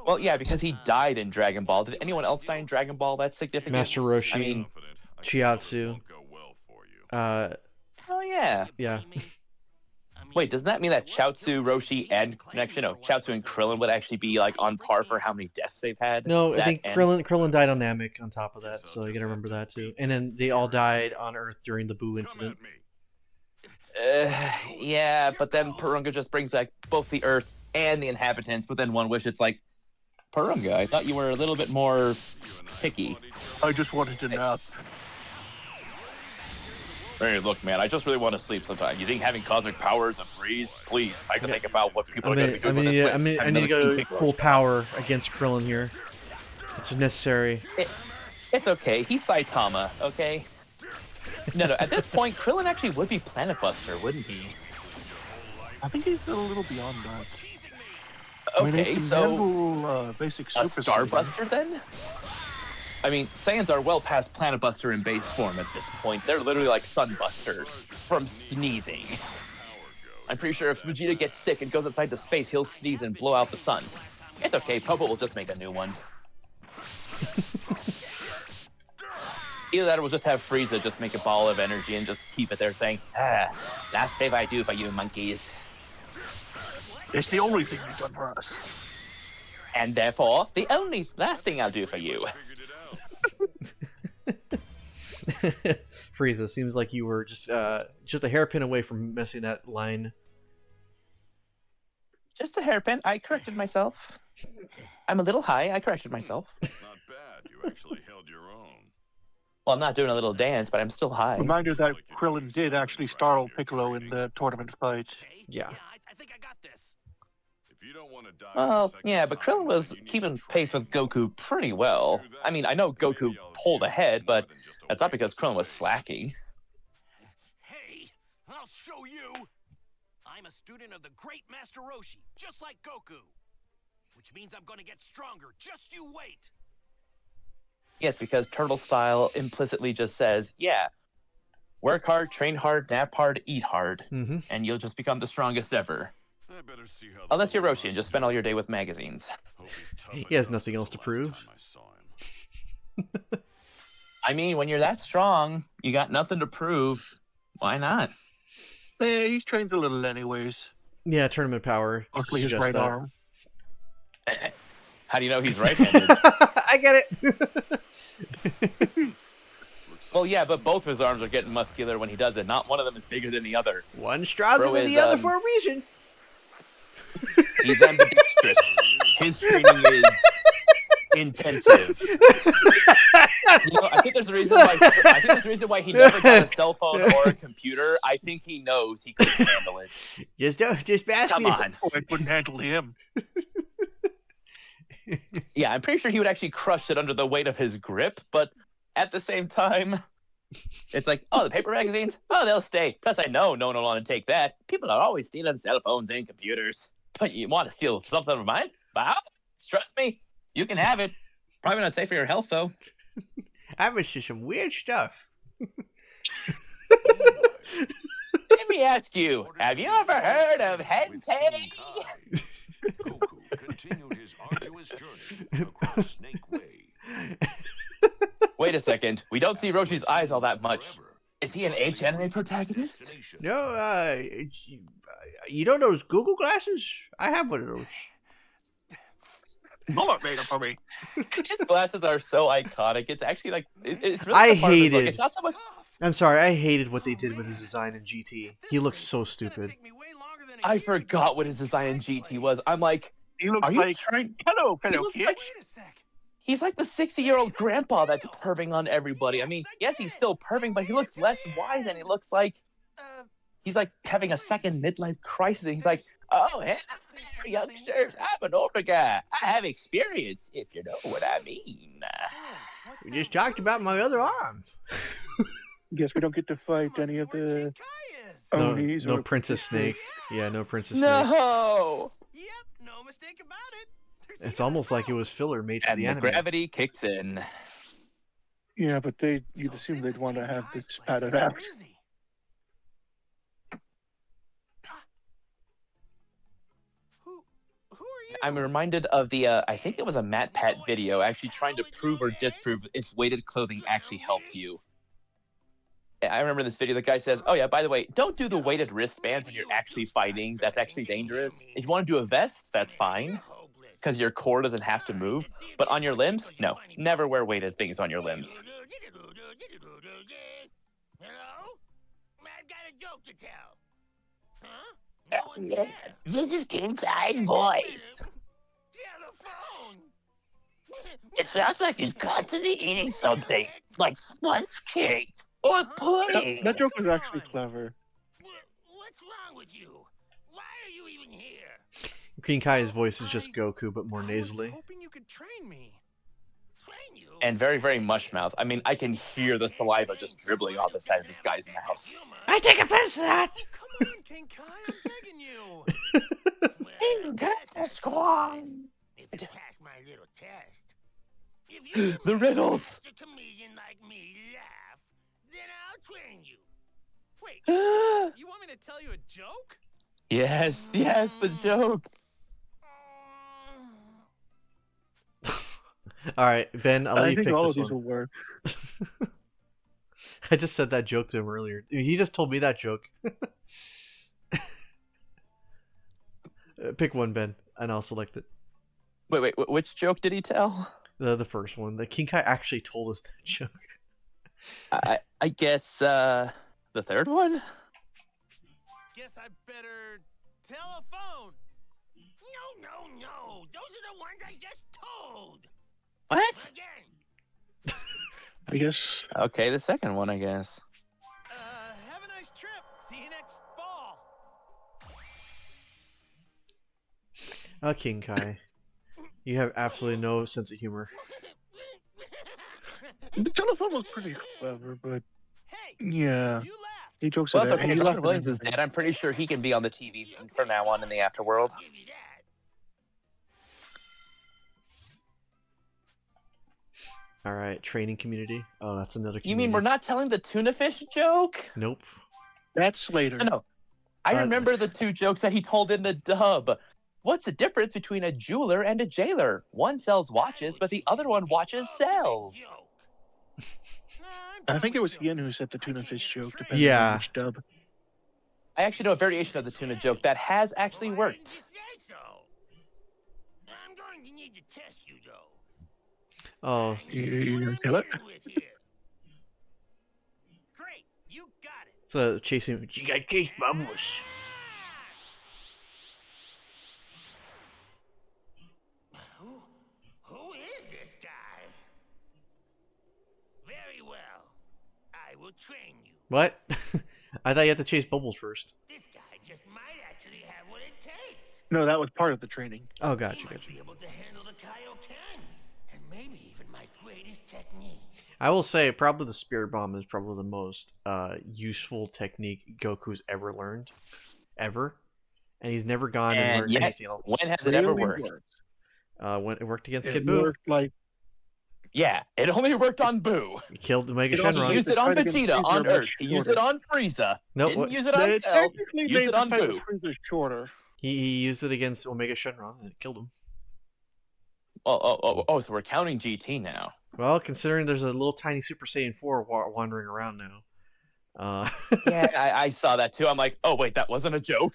Speaker 6: Well, yeah, because he died in Dragon Ball. Did anyone else die in Dragon Ball that's significant?
Speaker 1: Master Roshi,
Speaker 6: I mean,
Speaker 1: Chiatsu.
Speaker 6: oh yeah.
Speaker 1: Yeah.
Speaker 6: Wait, does that mean that Chaozu, Roshi, and Chaozu and Krillin would actually be like on par for how many deaths they've had?
Speaker 1: No, I
Speaker 6: That
Speaker 1: think
Speaker 6: and-
Speaker 1: Krillin died on Namek on top of that, so you gotta remember that too. And then they all died on Earth during the Boo incident.
Speaker 6: Yeah, but then Purunga just brings back both the Earth and the inhabitants, but then one wish it's like, Purunga, I thought you were a little bit more picky.
Speaker 5: I just wanted to nap.
Speaker 6: Hey, look, man, I just really want to sleep sometime. You think having cosmic power is a breeze? Please, I can think about what people are going to be doing with this.
Speaker 1: I need to go full power against Krillin here. It's necessary.
Speaker 6: It's okay. He's Saitama, okay? No, at this point, Krillin actually would be Planet Buster, wouldn't he?
Speaker 5: I think he's a little beyond that.
Speaker 6: Okay, so
Speaker 5: handle, basic
Speaker 6: a
Speaker 5: Super
Speaker 6: Star
Speaker 5: Saiyan.
Speaker 6: Buster then? I mean, Saiyans are well past Planet Buster in base form at this point. They're literally like Sun Busters from sneezing. I'm pretty sure if Vegeta gets sick and goes outside to space, he'll sneeze and blow out the sun. It's okay, Popo will just make a new one. Either that or we'll just have Frieza just make a ball of energy and just keep it there saying, last thing I do for you monkeys.
Speaker 5: It's the only thing you've done for us.
Speaker 6: And therefore, the only last thing I'll do for you.
Speaker 1: Frieza, seems like you were just a hairpin away from messing that line.
Speaker 6: Just a hairpin. I corrected myself. I'm a little high. I corrected myself.
Speaker 4: Not bad. You actually held your own.
Speaker 6: Well, I'm not doing a little dance, but I'm still high.
Speaker 5: Reminder that Krillin did actually startle Piccolo in the tournament fight.
Speaker 1: Yeah.
Speaker 7: I think I got this.
Speaker 4: If you don't want to die
Speaker 6: Well, yeah, but Krillin was keeping pace with Goku pretty well. I mean, I know Goku pulled ahead, but that's not because Krillin was slacking.
Speaker 7: Hey, I'll show you. I'm a student of the great Master Roshi, just like Goku. Which means I'm gonna get stronger. Just you wait.
Speaker 6: Yes, because Turtle Style implicitly just says, yeah, work hard, train hard, nap hard, eat hard, and you'll just become the strongest ever.
Speaker 4: I better see how
Speaker 6: Unless you're Roshi and just spend all your day with magazines.
Speaker 1: He has nothing else to prove.
Speaker 6: I mean, when you're that strong, you got nothing to prove. Why not?
Speaker 5: Yeah, he's trained a little anyways.
Speaker 1: Yeah, tournament power.
Speaker 5: Mostly his
Speaker 1: suggests
Speaker 5: right
Speaker 1: that.
Speaker 5: arm.
Speaker 6: How do you know he's right-handed?
Speaker 1: I get it.
Speaker 6: Well, yeah, but both of his arms are getting muscular when he does it. Not one of them is bigger than the other.
Speaker 1: One stronger
Speaker 6: Bro
Speaker 1: than
Speaker 6: is,
Speaker 1: the other for a reason.
Speaker 6: He's ambidextrous. His training is intensive. I think there's a reason why he never got a cell phone or a computer. I think he knows he couldn't handle it.
Speaker 1: Just bask
Speaker 6: Come
Speaker 1: me.
Speaker 6: on.
Speaker 5: Oh, I couldn't handle him.
Speaker 6: Yeah, I'm pretty sure he would actually crush it under the weight of his grip, but at the same time, it's like, oh, the paper magazines? Oh, they'll stay. Plus, I know no one will want to take that. People are always stealing cell phones and computers. But you want to steal something of mine? Wow. Trust me. You can have it. Probably not safe for your health, though.
Speaker 1: I've been seeing some weird stuff.
Speaker 6: Let me ask you, have you ever heard of hentai?
Speaker 8: Goku continued his arduous journey across Snake Way.
Speaker 6: Wait a second. We don't see Roshi's eyes all that much. Is he an H-anime protagonist?
Speaker 1: No, you know those Google glasses? I have one of those.
Speaker 5: Bullet made it for me.
Speaker 6: His glasses are so iconic. It's actually like it's really.
Speaker 1: I
Speaker 6: the part of his look.
Speaker 1: hated-
Speaker 6: It's not so much.
Speaker 1: I'm sorry, I hated what they did with his design in GT. He looks so stupid.
Speaker 6: I forgot what his design in GT was. I'm like,
Speaker 5: He looks
Speaker 6: are you
Speaker 5: like,
Speaker 6: trying?
Speaker 5: hello, fellow
Speaker 6: looks
Speaker 5: kids.
Speaker 6: like- He's like the 60-year-old grandpa that's perving on everybody. I mean, yes, he's still perving, but he looks less wise, and he looks like he's like having a second midlife crisis. And he's like, oh, hey, there, youngsters, I'm an older guy. I have experience, if you know what I mean.
Speaker 1: We just talked about my other arm.
Speaker 5: Guess we don't get to fight any of the
Speaker 1: No,
Speaker 5: Onis
Speaker 1: no
Speaker 5: or
Speaker 1: Princess Snake. Yeah, no Princess Snake.
Speaker 6: No.
Speaker 7: Yep, no mistake about it.
Speaker 1: It's almost like it was filler made for
Speaker 6: And
Speaker 1: the
Speaker 6: the
Speaker 1: anime.
Speaker 6: gravity kicks in.
Speaker 5: Yeah, but you'd assume they'd want to have this padded
Speaker 7: Where
Speaker 5: axe.
Speaker 7: is he? Who are you?
Speaker 6: I'm reminded of the, I think it was a Matt Pat video actually trying to prove or disprove if weighted clothing actually helps you. I remember this video. The guy says, "Oh yeah, by the way, don't do the weighted wristbands when you're actually fighting. That's actually dangerous. If you want to do a vest, that's fine, because your core doesn't have to move. But on your limbs, no. Never wear weighted things on your limbs."
Speaker 7: Hello? I've got a joke to tell. Huh? No one's there.
Speaker 9: This is King Kai's voice.
Speaker 7: Telephone.
Speaker 9: It sounds like he's constantly eating something, like sponge cake or pudding.
Speaker 5: That joke was actually clever.
Speaker 7: What's wrong with you? Why are you even here?
Speaker 1: King Kai's voice is just Goku, but more nasally.
Speaker 7: Hoping you could train me. Train you?
Speaker 6: And very, very much mouth. I mean, I can hear the saliva just dribbling off the side of this guy's mouth.
Speaker 1: I take offense to that!
Speaker 7: Come on, King Kai, I'm begging you.
Speaker 9: Sing the squad.
Speaker 7: If you pass my little test, if you
Speaker 6: The riddles.
Speaker 7: a comedian like me laugh, then I'll train you. Wait, you want me to tell you a joke?
Speaker 6: Yes, the joke.
Speaker 1: Alright, Ben, I'll let
Speaker 5: I
Speaker 1: you
Speaker 5: think
Speaker 1: pick
Speaker 5: all
Speaker 1: this
Speaker 5: of these
Speaker 1: one.
Speaker 5: will work.
Speaker 1: I just said that joke to him earlier. He just told me that joke. Pick one, Ben, and I'll select it.
Speaker 6: Wait, which joke did he tell?
Speaker 1: The first one. The King Kai actually told us that joke.
Speaker 6: I guess the third one?
Speaker 7: Guess I better tell a phone. No. Those are the ones I just told.
Speaker 6: What?
Speaker 7: Again.
Speaker 5: I guess.
Speaker 6: Okay, the second one, I guess.
Speaker 7: Have a nice trip. See you next fall.
Speaker 1: King Kai. You have absolutely no sense of humor.
Speaker 5: The telephone was pretty clever, but
Speaker 7: Hey,
Speaker 5: yeah,
Speaker 7: you laughed.
Speaker 5: he jokes
Speaker 6: Well,
Speaker 5: at
Speaker 6: that's
Speaker 5: it.
Speaker 6: okay.
Speaker 5: He
Speaker 6: If
Speaker 5: laughed
Speaker 6: Robin
Speaker 5: at
Speaker 6: Williams is
Speaker 5: everything.
Speaker 6: dead, I'm pretty sure he can be on the TV from now on in the afterworld.
Speaker 7: I'll give you that.
Speaker 1: Alright, training community. Oh, that's another community.
Speaker 6: You mean we're not telling the tuna fish joke?
Speaker 1: Nope.
Speaker 5: That's later.
Speaker 6: No. I remember the two jokes that he told in the dub. What's the difference between a jeweler and a jailer? One sells watches, but the other one watches sells.
Speaker 5: I think it was Ian who said the tuna fish joke, depending
Speaker 1: Yeah.
Speaker 5: on which dub.
Speaker 6: I actually know a variation of the tuna joke that has actually worked.
Speaker 7: I'm going to need to test you, though.
Speaker 1: Oh,
Speaker 5: You gonna tell it?
Speaker 7: Great, you got it.
Speaker 1: it's chasing. You got chase bubbles.
Speaker 7: Who is this guy? Very well. I will train you.
Speaker 1: What? I thought you had to chase bubbles first.
Speaker 7: This guy just might actually have what it takes.
Speaker 5: No, that was part of the training.
Speaker 1: Oh, gotcha,
Speaker 7: He might
Speaker 1: gotcha.
Speaker 7: be able to handle the Kaioken, and maybe even my greatest technique.
Speaker 1: I will say, probably the Spirit Bomb is probably the most useful technique Goku's ever learned. Ever. And he's never gone and
Speaker 6: And
Speaker 1: learned
Speaker 6: yet,
Speaker 1: anything else.
Speaker 6: when has it ever
Speaker 5: Really
Speaker 6: worked?
Speaker 1: When it worked against
Speaker 5: It
Speaker 1: Kid Buu.
Speaker 5: worked like
Speaker 6: Yeah, it only worked on Boo.
Speaker 1: He killed Omega
Speaker 5: It also
Speaker 6: He
Speaker 1: Shenron.
Speaker 6: used it on
Speaker 5: tried against
Speaker 6: Vegeta,
Speaker 5: Freezer
Speaker 6: on
Speaker 5: much
Speaker 6: Earth. He used it
Speaker 5: shorter.
Speaker 6: on Frieza.
Speaker 1: No,
Speaker 6: Didn't
Speaker 1: what-
Speaker 6: use it on
Speaker 5: they
Speaker 6: Cell.
Speaker 5: technically
Speaker 6: Used
Speaker 5: made
Speaker 6: it
Speaker 5: the
Speaker 6: on
Speaker 5: fight
Speaker 6: Boo.
Speaker 5: with Frieza shorter.
Speaker 1: He used it against Omega Shenron and it killed him.
Speaker 6: So we're counting GT now.
Speaker 1: Well, considering there's a little tiny Super Saiyan 4 wandering around now.
Speaker 6: Yeah, I saw that too. I'm like, oh wait, that wasn't a joke.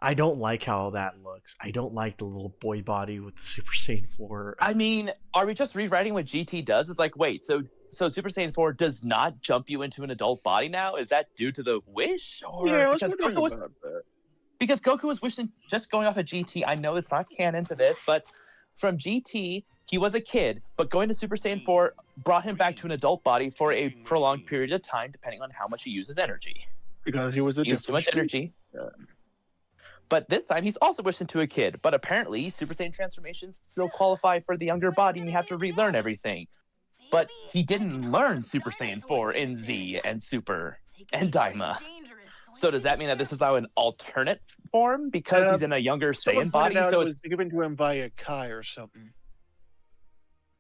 Speaker 1: I don't like how that looks. I don't like the little boy body with the Super Saiyan 4.
Speaker 6: I mean, are we just rewriting what GT does? It's like, wait, so Super Saiyan 4 does not jump you into an adult body now? Is that due to the wish? Or
Speaker 5: Yeah, I was
Speaker 6: because
Speaker 5: wondering
Speaker 6: Goku was
Speaker 5: about that.
Speaker 6: because Goku was wishing, just going off of GT, I know it's not canon to this, but from GT, he was a kid, but going to Super Saiyan 4 brought him back to an adult body for a prolonged period of time, depending on how much he uses energy.
Speaker 5: Because he was a
Speaker 6: He used too much
Speaker 5: different
Speaker 6: energy.
Speaker 5: Yeah.
Speaker 6: But this time, he's also wished into a kid. But apparently, Super Saiyan transformations still qualify for the younger body, and you have to relearn everything. But he didn't learn Super Saiyan 4 in Z and Super and Daima. So does that mean that this is now an alternate form because he's in a younger
Speaker 5: Someone
Speaker 6: Saiyan body?
Speaker 5: pointed out
Speaker 6: So
Speaker 5: it
Speaker 6: it's
Speaker 5: was given to him by a Kai or something.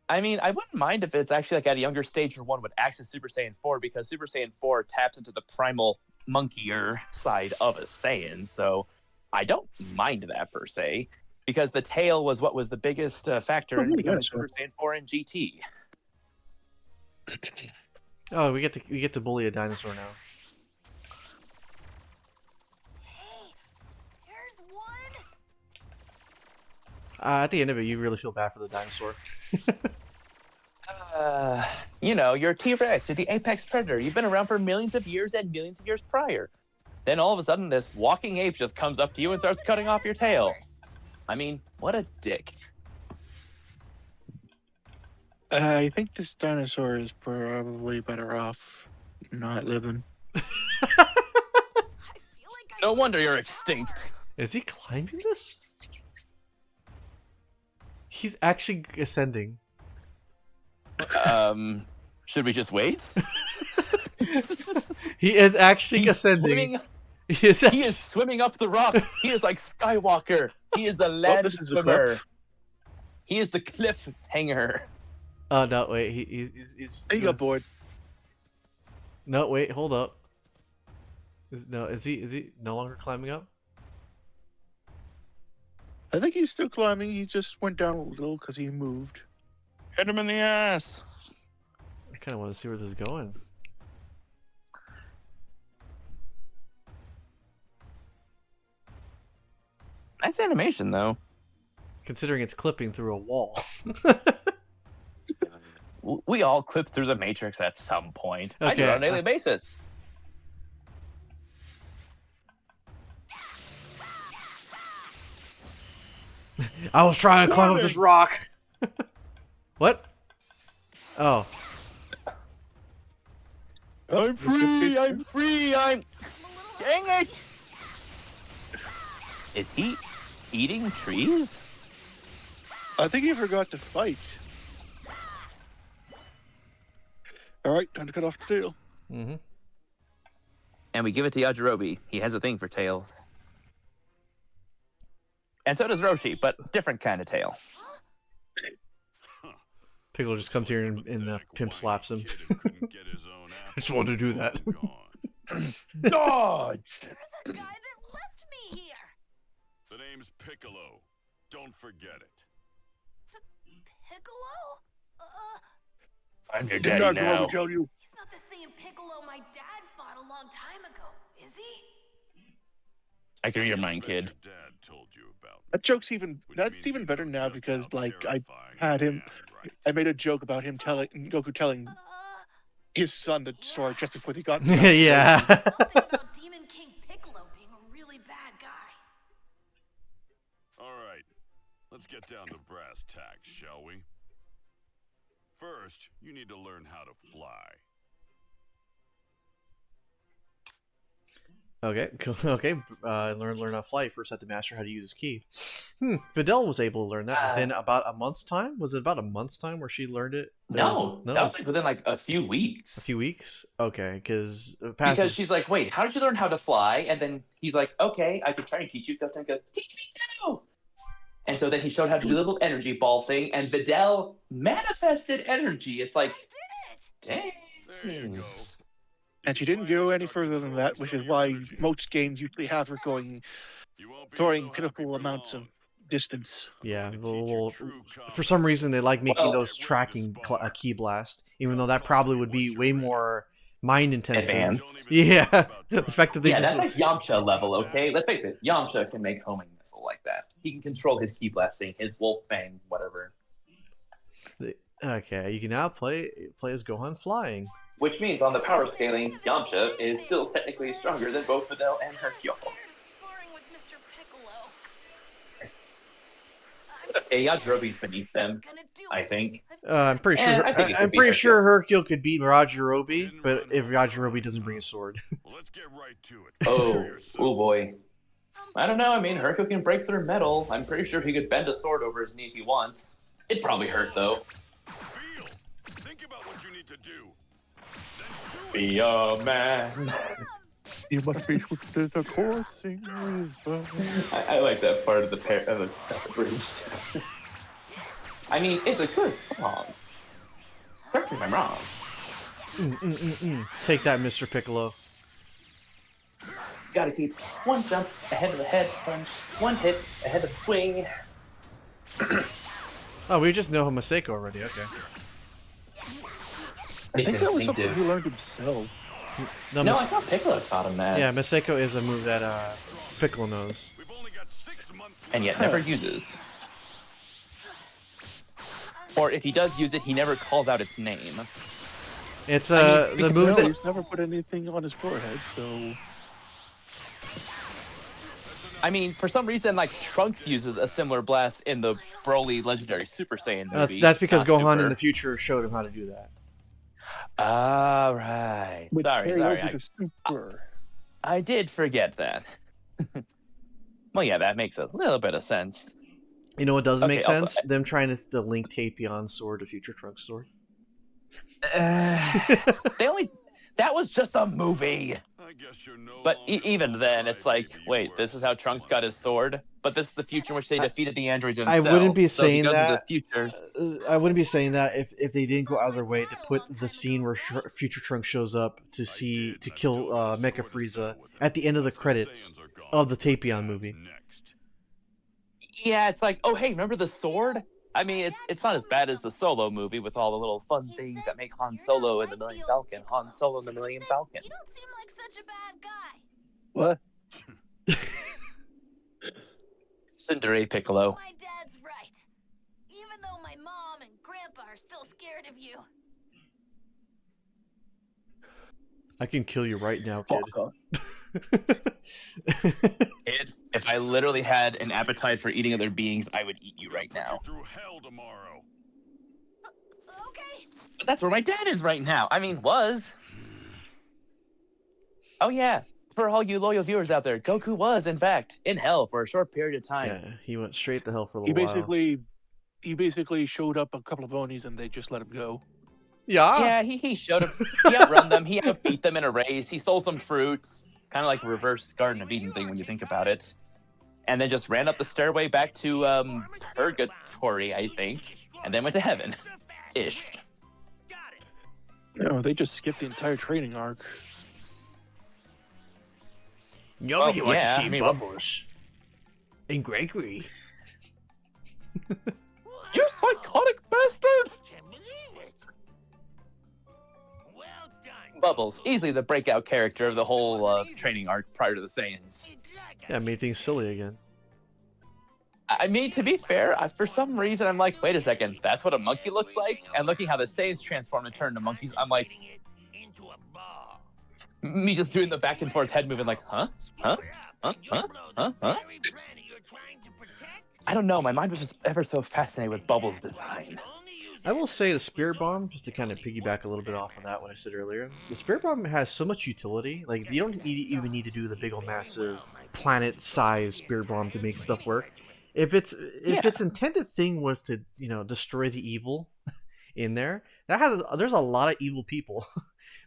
Speaker 6: I mean, I wouldn't mind if it's actually like at a younger stage where one would access Super Saiyan 4, because Super Saiyan 4 taps into the primal monkeyer side of a Saiyan, so I don't mind that per se, because the tail was what was the biggest factor in becoming Super Saiyan 4 and GT.
Speaker 1: Oh, we get to bully a dinosaur now.
Speaker 3: Hey, here's one.
Speaker 1: At the end of it, you really feel bad for the dinosaur.
Speaker 6: You know, you're a T-Rex, you're the apex predator. You've been around for millions of years and millions of years prior. Then all of a sudden, this walking ape just comes up to you and starts cutting off your tail. I mean, what a dick.
Speaker 5: I think this dinosaur is probably better off not living.
Speaker 3: I feel like I
Speaker 6: No
Speaker 3: need
Speaker 6: wonder you're
Speaker 3: power.
Speaker 6: extinct.
Speaker 1: Is he climbing this? He's actually ascending.
Speaker 6: Should we just wait?
Speaker 1: He is actually
Speaker 6: He's
Speaker 1: ascending.
Speaker 6: swimming.
Speaker 1: He is
Speaker 6: He is swimming up the rock. He is like Skywalker. He is the land
Speaker 5: this is a
Speaker 6: swimmer. He is the cliff hanger.
Speaker 1: Oh no! Wait, he's
Speaker 5: He got bored.
Speaker 1: No, wait, hold up. Is he no longer climbing up?
Speaker 5: I think he's still climbing. He just went down a little because he moved.
Speaker 6: Hit him in the ass.
Speaker 1: I kind of want to see where this is going.
Speaker 6: Nice animation, though.
Speaker 1: Considering it's clipping through a wall.
Speaker 6: We all clip through the Matrix at some point. I do it
Speaker 1: Okay,
Speaker 6: on a daily basis.
Speaker 1: I was trying to climb up this rock. What? Oh.
Speaker 6: I'm free! I'm free! I'm... Dang it! Is he eating trees?
Speaker 5: I think he forgot to fight. All right, time to cut off the tail.
Speaker 1: Mm-hmm.
Speaker 6: And we give it to Yajirobe. He has a thing for tails. And so does Roshi, but different kind of tail.
Speaker 1: Piccolo just comes here and pimp slaps him. I just wanted to do that.
Speaker 6: Dodge!
Speaker 3: You're the guy that left me here.
Speaker 4: The name's Piccolo. Don't forget it.
Speaker 3: Piccolo?
Speaker 6: I'm your
Speaker 5: Did
Speaker 6: daddy
Speaker 5: not
Speaker 6: now.
Speaker 5: go tell you.
Speaker 3: He's not the same Piccolo my dad fought a long time ago, is he?
Speaker 6: I can read your mind, kid.
Speaker 4: Your dad told you about.
Speaker 5: That joke's even
Speaker 4: Which
Speaker 5: that's
Speaker 4: means
Speaker 5: even
Speaker 4: you
Speaker 5: better
Speaker 4: know
Speaker 5: now
Speaker 4: just
Speaker 5: because
Speaker 4: how
Speaker 5: like I
Speaker 4: terrifying
Speaker 5: had
Speaker 4: I
Speaker 5: him.
Speaker 4: am, right?
Speaker 5: I made a joke about him telling Goku telling his son the story just before they got.
Speaker 1: Yeah.
Speaker 3: Something about Demon King Piccolo being a really bad guy.
Speaker 4: All right, let's get down to brass tacks, shall we? First, you need to learn how to fly.
Speaker 1: Okay, cool. Okay. Learn how to fly. First, had to master how to use his ki. Videl was able to learn that within about a month's time. Was it about a month's time where she learned it?
Speaker 6: No,
Speaker 1: It
Speaker 6: that was like within like a few weeks.
Speaker 1: a few weeks. Okay, because
Speaker 6: Because she's like, wait, how did you learn how to fly? And then he's like, okay, I could try and teach you. Goten goes, teach me too. And so then he showed how to do the little energy ball thing, and Videl manifested energy. It's like,
Speaker 3: I did it.
Speaker 6: dang.
Speaker 4: There you go.
Speaker 5: And she didn't go any further than that, which is why most games usually have her going
Speaker 4: You won't be
Speaker 5: throwing
Speaker 4: so
Speaker 5: pitiful
Speaker 4: happy for
Speaker 5: amounts of
Speaker 4: long.
Speaker 5: distance.
Speaker 1: yeah,
Speaker 4: To
Speaker 1: the
Speaker 4: teach you
Speaker 1: little,
Speaker 4: true
Speaker 1: for some reason they like making
Speaker 6: Well,
Speaker 1: those tracking key blast, even though that probably would be way more mind intensive.
Speaker 6: Advanced.
Speaker 1: Yeah, the fact that they
Speaker 6: Yeah,
Speaker 1: just
Speaker 6: that's like Yamcha level, okay? Let's face it, Yamcha can make homing missile like that. He can control his ki blasting, his wolf fang, whatever.
Speaker 1: okay. You can now play as Gohan flying.
Speaker 6: Which means on the power scaling, Yamcha is still technically stronger than both Videl and Hercule.
Speaker 3: Tired of sparring with Mr. Piccolo.
Speaker 6: Okay, Yajirobe's beneath them,
Speaker 3: Gonna do
Speaker 6: I
Speaker 3: it.
Speaker 6: think.
Speaker 1: I'm pretty sure.
Speaker 6: I think it could
Speaker 1: I'm
Speaker 6: be
Speaker 1: pretty
Speaker 6: Hercule.
Speaker 1: sure Hercule could beat Yajirobe, but if Yajirobe doesn't bring a sword.
Speaker 4: Well, let's get right to it.
Speaker 6: Oh,
Speaker 4: Prepare yourself.
Speaker 6: oh boy. I don't know, I mean, Hercule can break through metal. I'm pretty sure he could bend a sword over his knee if he wants. It'd probably hurt, though.
Speaker 4: Feel. Think about what you need to do. Then do it.
Speaker 6: Be a man.
Speaker 5: You must be with the coursing river.
Speaker 6: I like that part of the bridge.
Speaker 10: I mean, it's a good song. Correct me if I'm wrong.
Speaker 1: Take that, Mr. Piccolo.
Speaker 10: Gotta keep one jump ahead of the head punch, one hit ahead of the swing.
Speaker 1: Oh, we just know Maseko already. Okay.
Speaker 5: I think that was something he learned himself.
Speaker 1: No,
Speaker 10: I thought Piccolo taught him that.
Speaker 1: Yeah, Maseko is a move that Piccolo knows.
Speaker 10: And yet never uses. Or if he does use it, he never calls out its name.
Speaker 1: It's
Speaker 5: the
Speaker 1: move that
Speaker 5: he's never put anything on his forehead, so.
Speaker 10: I mean, for some reason, like Trunks uses a similar blast in the Broly Legendary Super Saiyan movie.
Speaker 1: That's because Gohan
Speaker 10: Super.
Speaker 1: in the future showed him how to do that.
Speaker 10: Ah, right.
Speaker 5: Which
Speaker 10: Sorry.
Speaker 5: Super.
Speaker 10: I did forget that. Well, yeah, that makes a little bit of sense.
Speaker 1: You know what doesn't make
Speaker 10: also-
Speaker 1: sense? Them trying to link Tapion sword to Future Trunks sword.
Speaker 10: That was just a movie.
Speaker 4: I guess you're no
Speaker 10: But
Speaker 4: longer
Speaker 10: even then, it's like,
Speaker 4: baby
Speaker 10: wait, this is how Trunks got his sword? But this is the future in which they defeated the androids
Speaker 1: I
Speaker 10: themselves.
Speaker 1: wouldn't be
Speaker 10: So
Speaker 1: saying
Speaker 10: because of
Speaker 1: that.
Speaker 10: the future.
Speaker 1: I wouldn't be saying that if they didn't go out of their way to put the scene where Future Trunks shows up to kill Mecha Frieza at the end of the credits of the Tapion movie.
Speaker 10: Yeah, it's like, oh, hey, remember the sword? I mean, it's not as bad as the Solo movie with all the little fun things that make Han Solo and the Millennium Falcon. Han Solo and the Millennium Falcon.
Speaker 3: You don't seem like such a bad guy.
Speaker 5: What?
Speaker 10: Tsundere Piccolo.
Speaker 3: My dad's right. Even though my mom and grandpa are still scared of you.
Speaker 1: I can kill you right now, kid.
Speaker 10: Kid, if I literally had an appetite for eating other beings, I would eat you right now.
Speaker 4: through hell tomorrow.
Speaker 3: Okay.
Speaker 10: But that's where my dad is right now. I mean, was. Oh yeah, for all you loyal viewers out there, Goku was, in fact, in hell for a short period of time.
Speaker 1: Yeah, he went straight to hell for a
Speaker 5: He
Speaker 1: little while.
Speaker 5: basically showed up a couple of Onis and they just let him go.
Speaker 1: Yeah.
Speaker 10: Yeah, he showed up. He outrun them. He outbeat them in a race. He stole some fruits. Kind of like a reverse Garden of Eden thing when you think about it. And then just ran up the stairway back to Purgatory, I think. And then went to heaven. Ish.
Speaker 5: No, they just skipped the entire training arc.
Speaker 1: Nobody
Speaker 10: wants to see
Speaker 1: Bubbles. And Gregory.
Speaker 10: You psychotic bastard! Bubbles, easily the breakout character of the whole training arc prior to the Saiyans.
Speaker 1: Yeah, made things silly again.
Speaker 10: I mean, to be fair, for some reason, I'm like, wait a second, that's what a monkey looks like? And looking how the Saiyans transform and turn into monkeys, I'm like, me just doing the back and forth head moving like, huh? Huh? Huh? Huh? Huh? Huh? I don't know, my mind was just ever so fascinated with Bubbles' design.
Speaker 1: I will say the Spirit Bomb, just to kind of piggyback a little bit off of that what I said earlier, the Spirit Bomb has so much utility. Like, you don't even need to do the big old massive planet-sized Spirit Bomb to make stuff work. If its intended thing was to, destroy the evil in there, there's a lot of evil people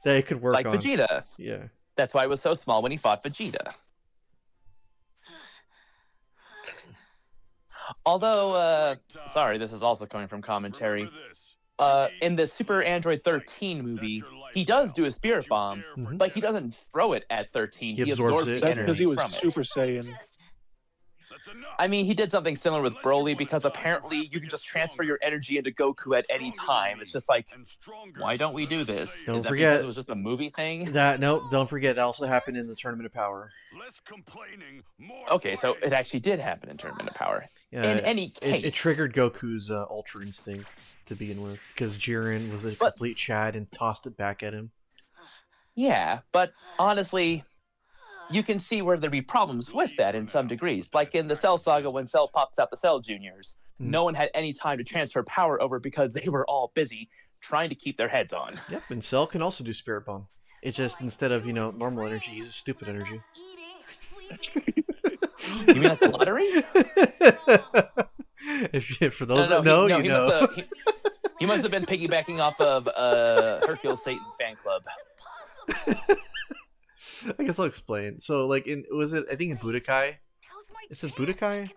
Speaker 1: that it could work
Speaker 10: like
Speaker 1: on.
Speaker 10: Like Vegeta.
Speaker 1: Yeah.
Speaker 10: That's why it was so small when he fought Vegeta. Although, sorry, this is also coming from commentary. In the Super Android 13 movie, he does do a Spirit Bomb, but he doesn't throw it at 13. He absorbs the
Speaker 5: That's
Speaker 10: energy
Speaker 5: because he was
Speaker 10: from it.
Speaker 5: Super Saiyan.
Speaker 10: I mean, he did something similar with Broly because apparently you can just transfer your energy into Goku at any time. It's just like, why don't we do this?
Speaker 1: Don't
Speaker 10: Is that
Speaker 1: forget
Speaker 10: because it was just a movie thing?
Speaker 1: Don't forget that also happened in the Tournament of Power.
Speaker 10: Okay, so it actually did happen in Tournament of Power.
Speaker 1: Yeah,
Speaker 10: in any case,
Speaker 1: it triggered Goku's Ultra Instinct to begin with, because Jiren was a complete Chad and tossed it back at him.
Speaker 10: Yeah, but honestly, you can see where there'd be problems with that in some degrees. Like in the Cell Saga, when Cell pops out the Cell Juniors, no one had any time to transfer power over because they were all busy trying to keep their heads on.
Speaker 1: Yep, and Cell can also do Spirit Bomb. It just, instead of, normal energy, uses stupid energy.
Speaker 10: You mean like the lottery?
Speaker 1: For those that know, you know.
Speaker 10: He must have been piggybacking off of Hercule Satan's fan club.
Speaker 1: I guess I'll explain. So, like, I think in Budokai? Is it Budokai?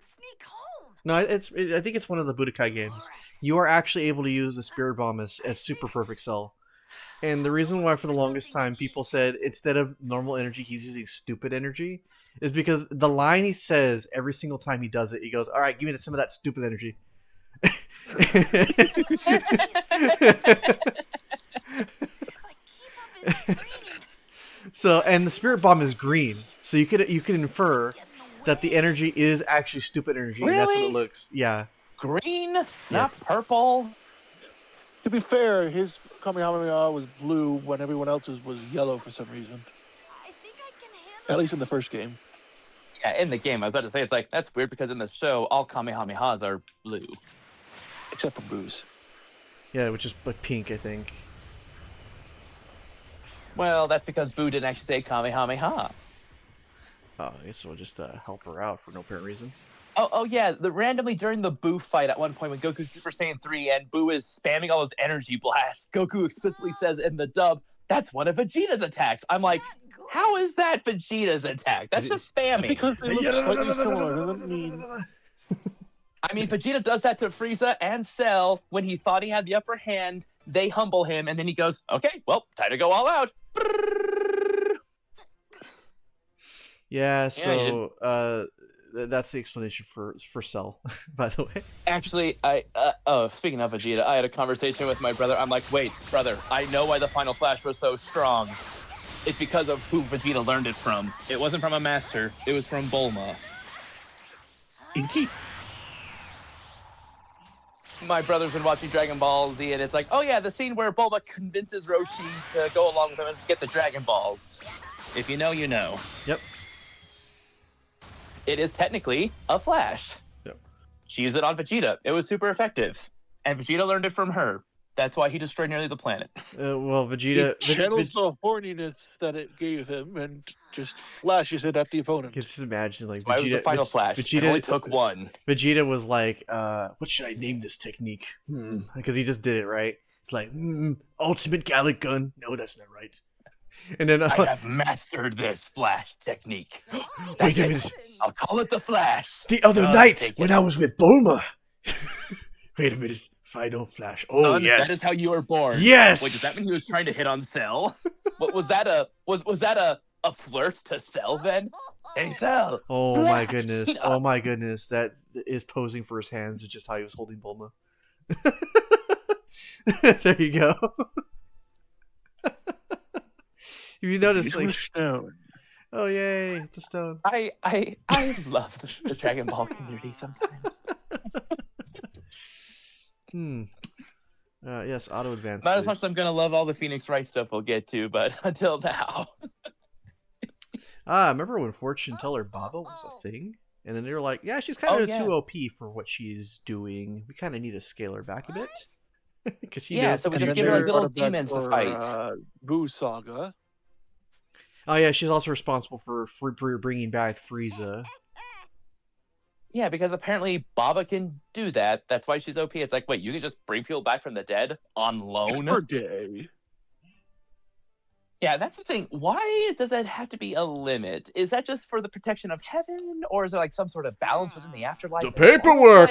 Speaker 1: No, I think it's one of the Budokai games. You are actually able to use the Spirit Bomb as Super Perfect Cell. And the reason why for the longest time people said instead of normal energy he's using stupid energy is because the line he says every single time he does it, he goes, "All right, give me some of that stupid energy." So, and the Spirit Bomb is green, so you could infer that the energy is actually stupid energy, and that's what it looks. Yeah.
Speaker 10: Green, not purple.
Speaker 5: To be fair, his Kamehameha was blue when everyone else's was yellow for some reason. At least in the first game.
Speaker 10: Yeah, in the game, I was about to say, it's like, that's weird because in the show, all Kamehamehas are blue.
Speaker 5: Except for Boo's.
Speaker 1: Yeah, which is like pink, I think.
Speaker 10: Well, that's because Boo didn't actually say Kamehameha.
Speaker 1: Oh, I guess we'll just help her out for no apparent reason.
Speaker 10: Oh yeah, randomly during the Boo fight at one point when Goku's Super Saiyan 3 and Boo is spamming all those energy blasts, Goku explicitly says in the dub, that's one of Vegeta's attacks. I'm like, how is that Vegeta's attack? That's just spamming.
Speaker 5: Because they look slightly similar, doesn't mean...
Speaker 10: I mean, Vegeta does that to Frieza and Cell when he thought he had the upper hand. They humble him, and then he goes, okay, well, time to go all out.
Speaker 1: Yeah, so that's the explanation for Cell, by the way.
Speaker 10: Actually, speaking of Vegeta, I had a conversation with my brother. I'm like, wait, brother, I know why the Final Flash was so strong. It's because of who Vegeta learned it from. It wasn't from a master. It was from Bulma.
Speaker 5: Inky.
Speaker 10: My brother's been watching Dragon Ball Z, and it's like, oh yeah, the scene where Bulma convinces Roshi to go along with him and get the Dragon Balls. If you know, you know.
Speaker 1: Yep.
Speaker 10: It is technically a Flash.
Speaker 1: Yep.
Speaker 10: She used it on Vegeta. It was super effective. And Vegeta learned it from her. That's why he destroyed nearly the planet.
Speaker 1: Well, Vegeta...
Speaker 5: He channels the horniness that it gave him and just flashes it at the opponent.
Speaker 1: Can just imagine, like,
Speaker 10: Why was the Final Flash? It only took one.
Speaker 1: Vegeta was like, what should I name this technique? Because he just did it, right? It's like, Ultimate Gallic Gun. No, that's not right. And then
Speaker 10: I have mastered this Flash technique.
Speaker 1: Wait a minute.
Speaker 10: I'll call it the Flash.
Speaker 1: The other night, when I was with Bulma. Wait a minute. Final Flash. Oh,
Speaker 10: Son,
Speaker 1: yes.
Speaker 10: That is how you were born.
Speaker 1: Yes.
Speaker 10: Wait, does that mean he was trying to hit on Cell? What was that a flirt to Cell then? Hey, Cell.
Speaker 1: Oh
Speaker 10: Flash.
Speaker 1: my goodness. Oh my goodness. That is posing for his hands. It's just how he was holding Bulma. There you go. You notice, like,
Speaker 5: stone.
Speaker 1: Oh yay, it's a stone.
Speaker 10: I love the Dragon Ball community sometimes.
Speaker 1: Yes, auto advance.
Speaker 10: Not
Speaker 1: please.
Speaker 10: as much as I'm gonna love all the Phoenix Wright stuff we'll get to, but until now.
Speaker 1: Remember when Fortune Teller Baba was a thing? And then they were like, yeah, she's kind of too OP for what she's doing. We kind of need to scale her back a bit. Because she
Speaker 10: so we just give her like little demons to fight.
Speaker 5: Boo Saga.
Speaker 1: Oh yeah, she's also responsible for bringing back Frieza.
Speaker 10: Yeah, because apparently Baba can do that. That's why she's OP. It's like, wait, you can just bring people back from the dead on loan?
Speaker 5: Per day.
Speaker 10: Yeah, that's the thing. Why does that have to be a limit? Is that just for the protection of heaven, or is there like some sort of balance within the afterlife?
Speaker 1: The paperwork!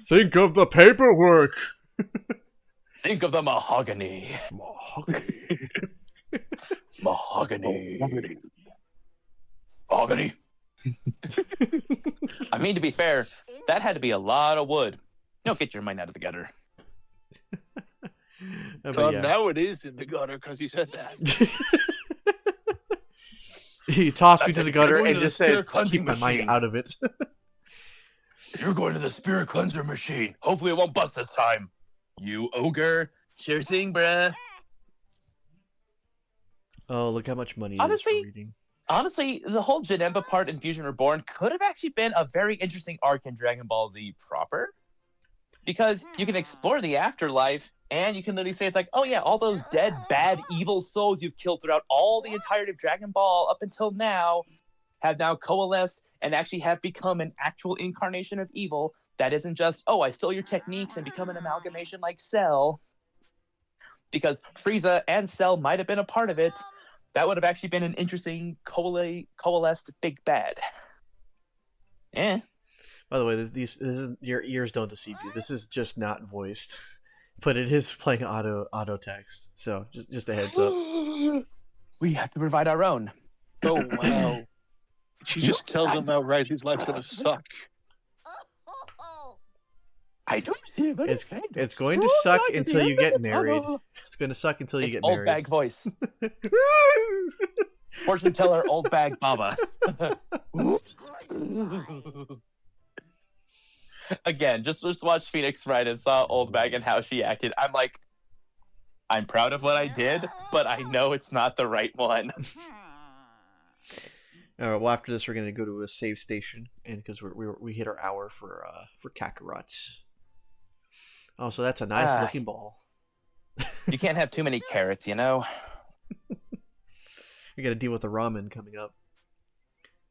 Speaker 1: Think of the paperwork!
Speaker 10: Think of the mahogany.
Speaker 1: Mahogany.
Speaker 10: Mahogany. I mean, to be fair, that had to be a lot of wood. Don't get your mind out of the gutter.
Speaker 5: Now it is in the gutter because you said that.
Speaker 1: He tossed me to the gutter and just said, keep my mind out of it.
Speaker 10: You're going to the spirit cleanser machine. Hopefully it won't bust this time. You ogre. Sure thing, bruh.
Speaker 1: Oh, look how much money it is for reading.
Speaker 10: Honestly, the whole Janemba part in Fusion Reborn could have actually been a very interesting arc in Dragon Ball Z proper. Because you can explore the afterlife, and you can literally say it's like, oh yeah, all those dead, bad, evil souls you've killed throughout all the entirety of Dragon Ball up until now have now coalesced and actually have become an actual incarnation of evil that isn't just, oh, I stole your techniques and become an amalgamation like Cell. Because Frieza and Cell might have been a part of it. That would have actually been an interesting coalesced big bad. Yeah.
Speaker 1: By the way, this is, your ears don't deceive you. This is just not voiced, but it is playing auto text. So just a heads up.
Speaker 10: We have to provide our own.
Speaker 5: Oh wow! She just tells him outright his life's gonna suck.
Speaker 10: I don't see it.
Speaker 1: It's going to suck until you get married. It's going to suck until you get married.
Speaker 10: Old bag voice. Fortune teller, old bag Baba. Again, just watched Phoenix Wright and saw Old Bag and how she acted. I'm like, I'm proud of what I did, but I know it's not the right one.
Speaker 1: All right. Well, after this, we're going to go to a save station, and because we hit our hour for Kakarot. Oh, so that's a nice looking ball.
Speaker 10: You can't have too many carrots, you know.
Speaker 1: We got to deal with the ramen coming up.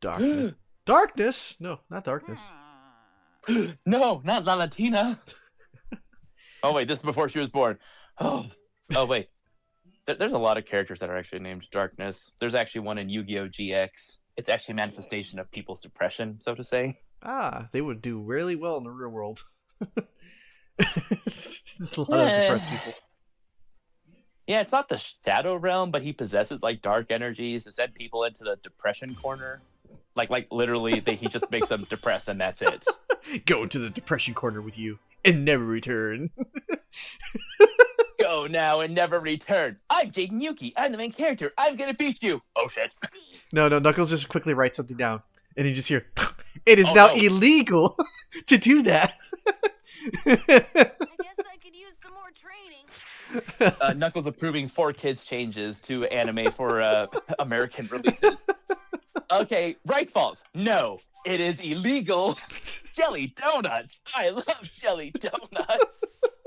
Speaker 1: Darkness. Darkness? No, not darkness.
Speaker 10: No, not La Latina. Oh wait, this is before she was born. Oh wait. There's a lot of characters that are actually named Darkness. There's actually one in Yu-Gi-Oh! GX. It's actually a manifestation of people's depression, so to say.
Speaker 1: Ah, they would do really well in the real world. There's a lot of depressed people.
Speaker 10: Yeah, it's not the shadow realm, but he possesses like dark energies to send people into the depression corner. Like literally, he just makes them depressed, and that's it.
Speaker 1: Go into the depression corner with you and never return.
Speaker 10: Go now and never return. I'm Jaden Yuki. I'm the main character. I'm gonna beat you. Oh shit.
Speaker 1: No, Knuckles just quickly writes something down, and you just hear, "It is now illegal to do that."
Speaker 3: I guess I could use some more training.
Speaker 10: Knuckles approving 4Kids changes to anime for American releases. Okay, right, false. No, it is illegal. Jelly donuts. I love jelly donuts.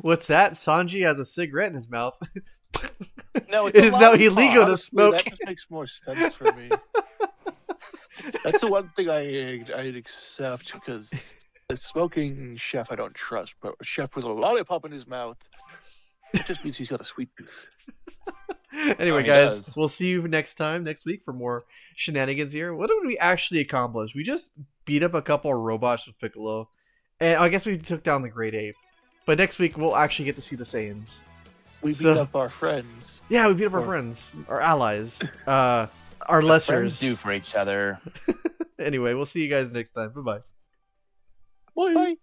Speaker 1: What's that? Sanji has a cigarette in his mouth.
Speaker 10: No,
Speaker 1: it is now illegal to smoke.
Speaker 5: That just makes more sense for me. That's the one thing I'd accept, because a smoking chef I don't trust, but a chef with a lollipop in his mouth, it just means he's got a sweet tooth.
Speaker 1: Anyway, guys, we'll see you next week for more shenanigans here. What did we actually accomplish? We just beat up a couple of robots with Piccolo, and I guess we took down the Great Ape. But next week we'll actually get to see the Saiyans.
Speaker 5: We beat up our friends.
Speaker 1: Yeah, we beat up our friends, our allies, our lessers.
Speaker 10: Friends do for each other.
Speaker 1: Anyway, we'll see you guys next time. Bye-bye.
Speaker 5: Bye.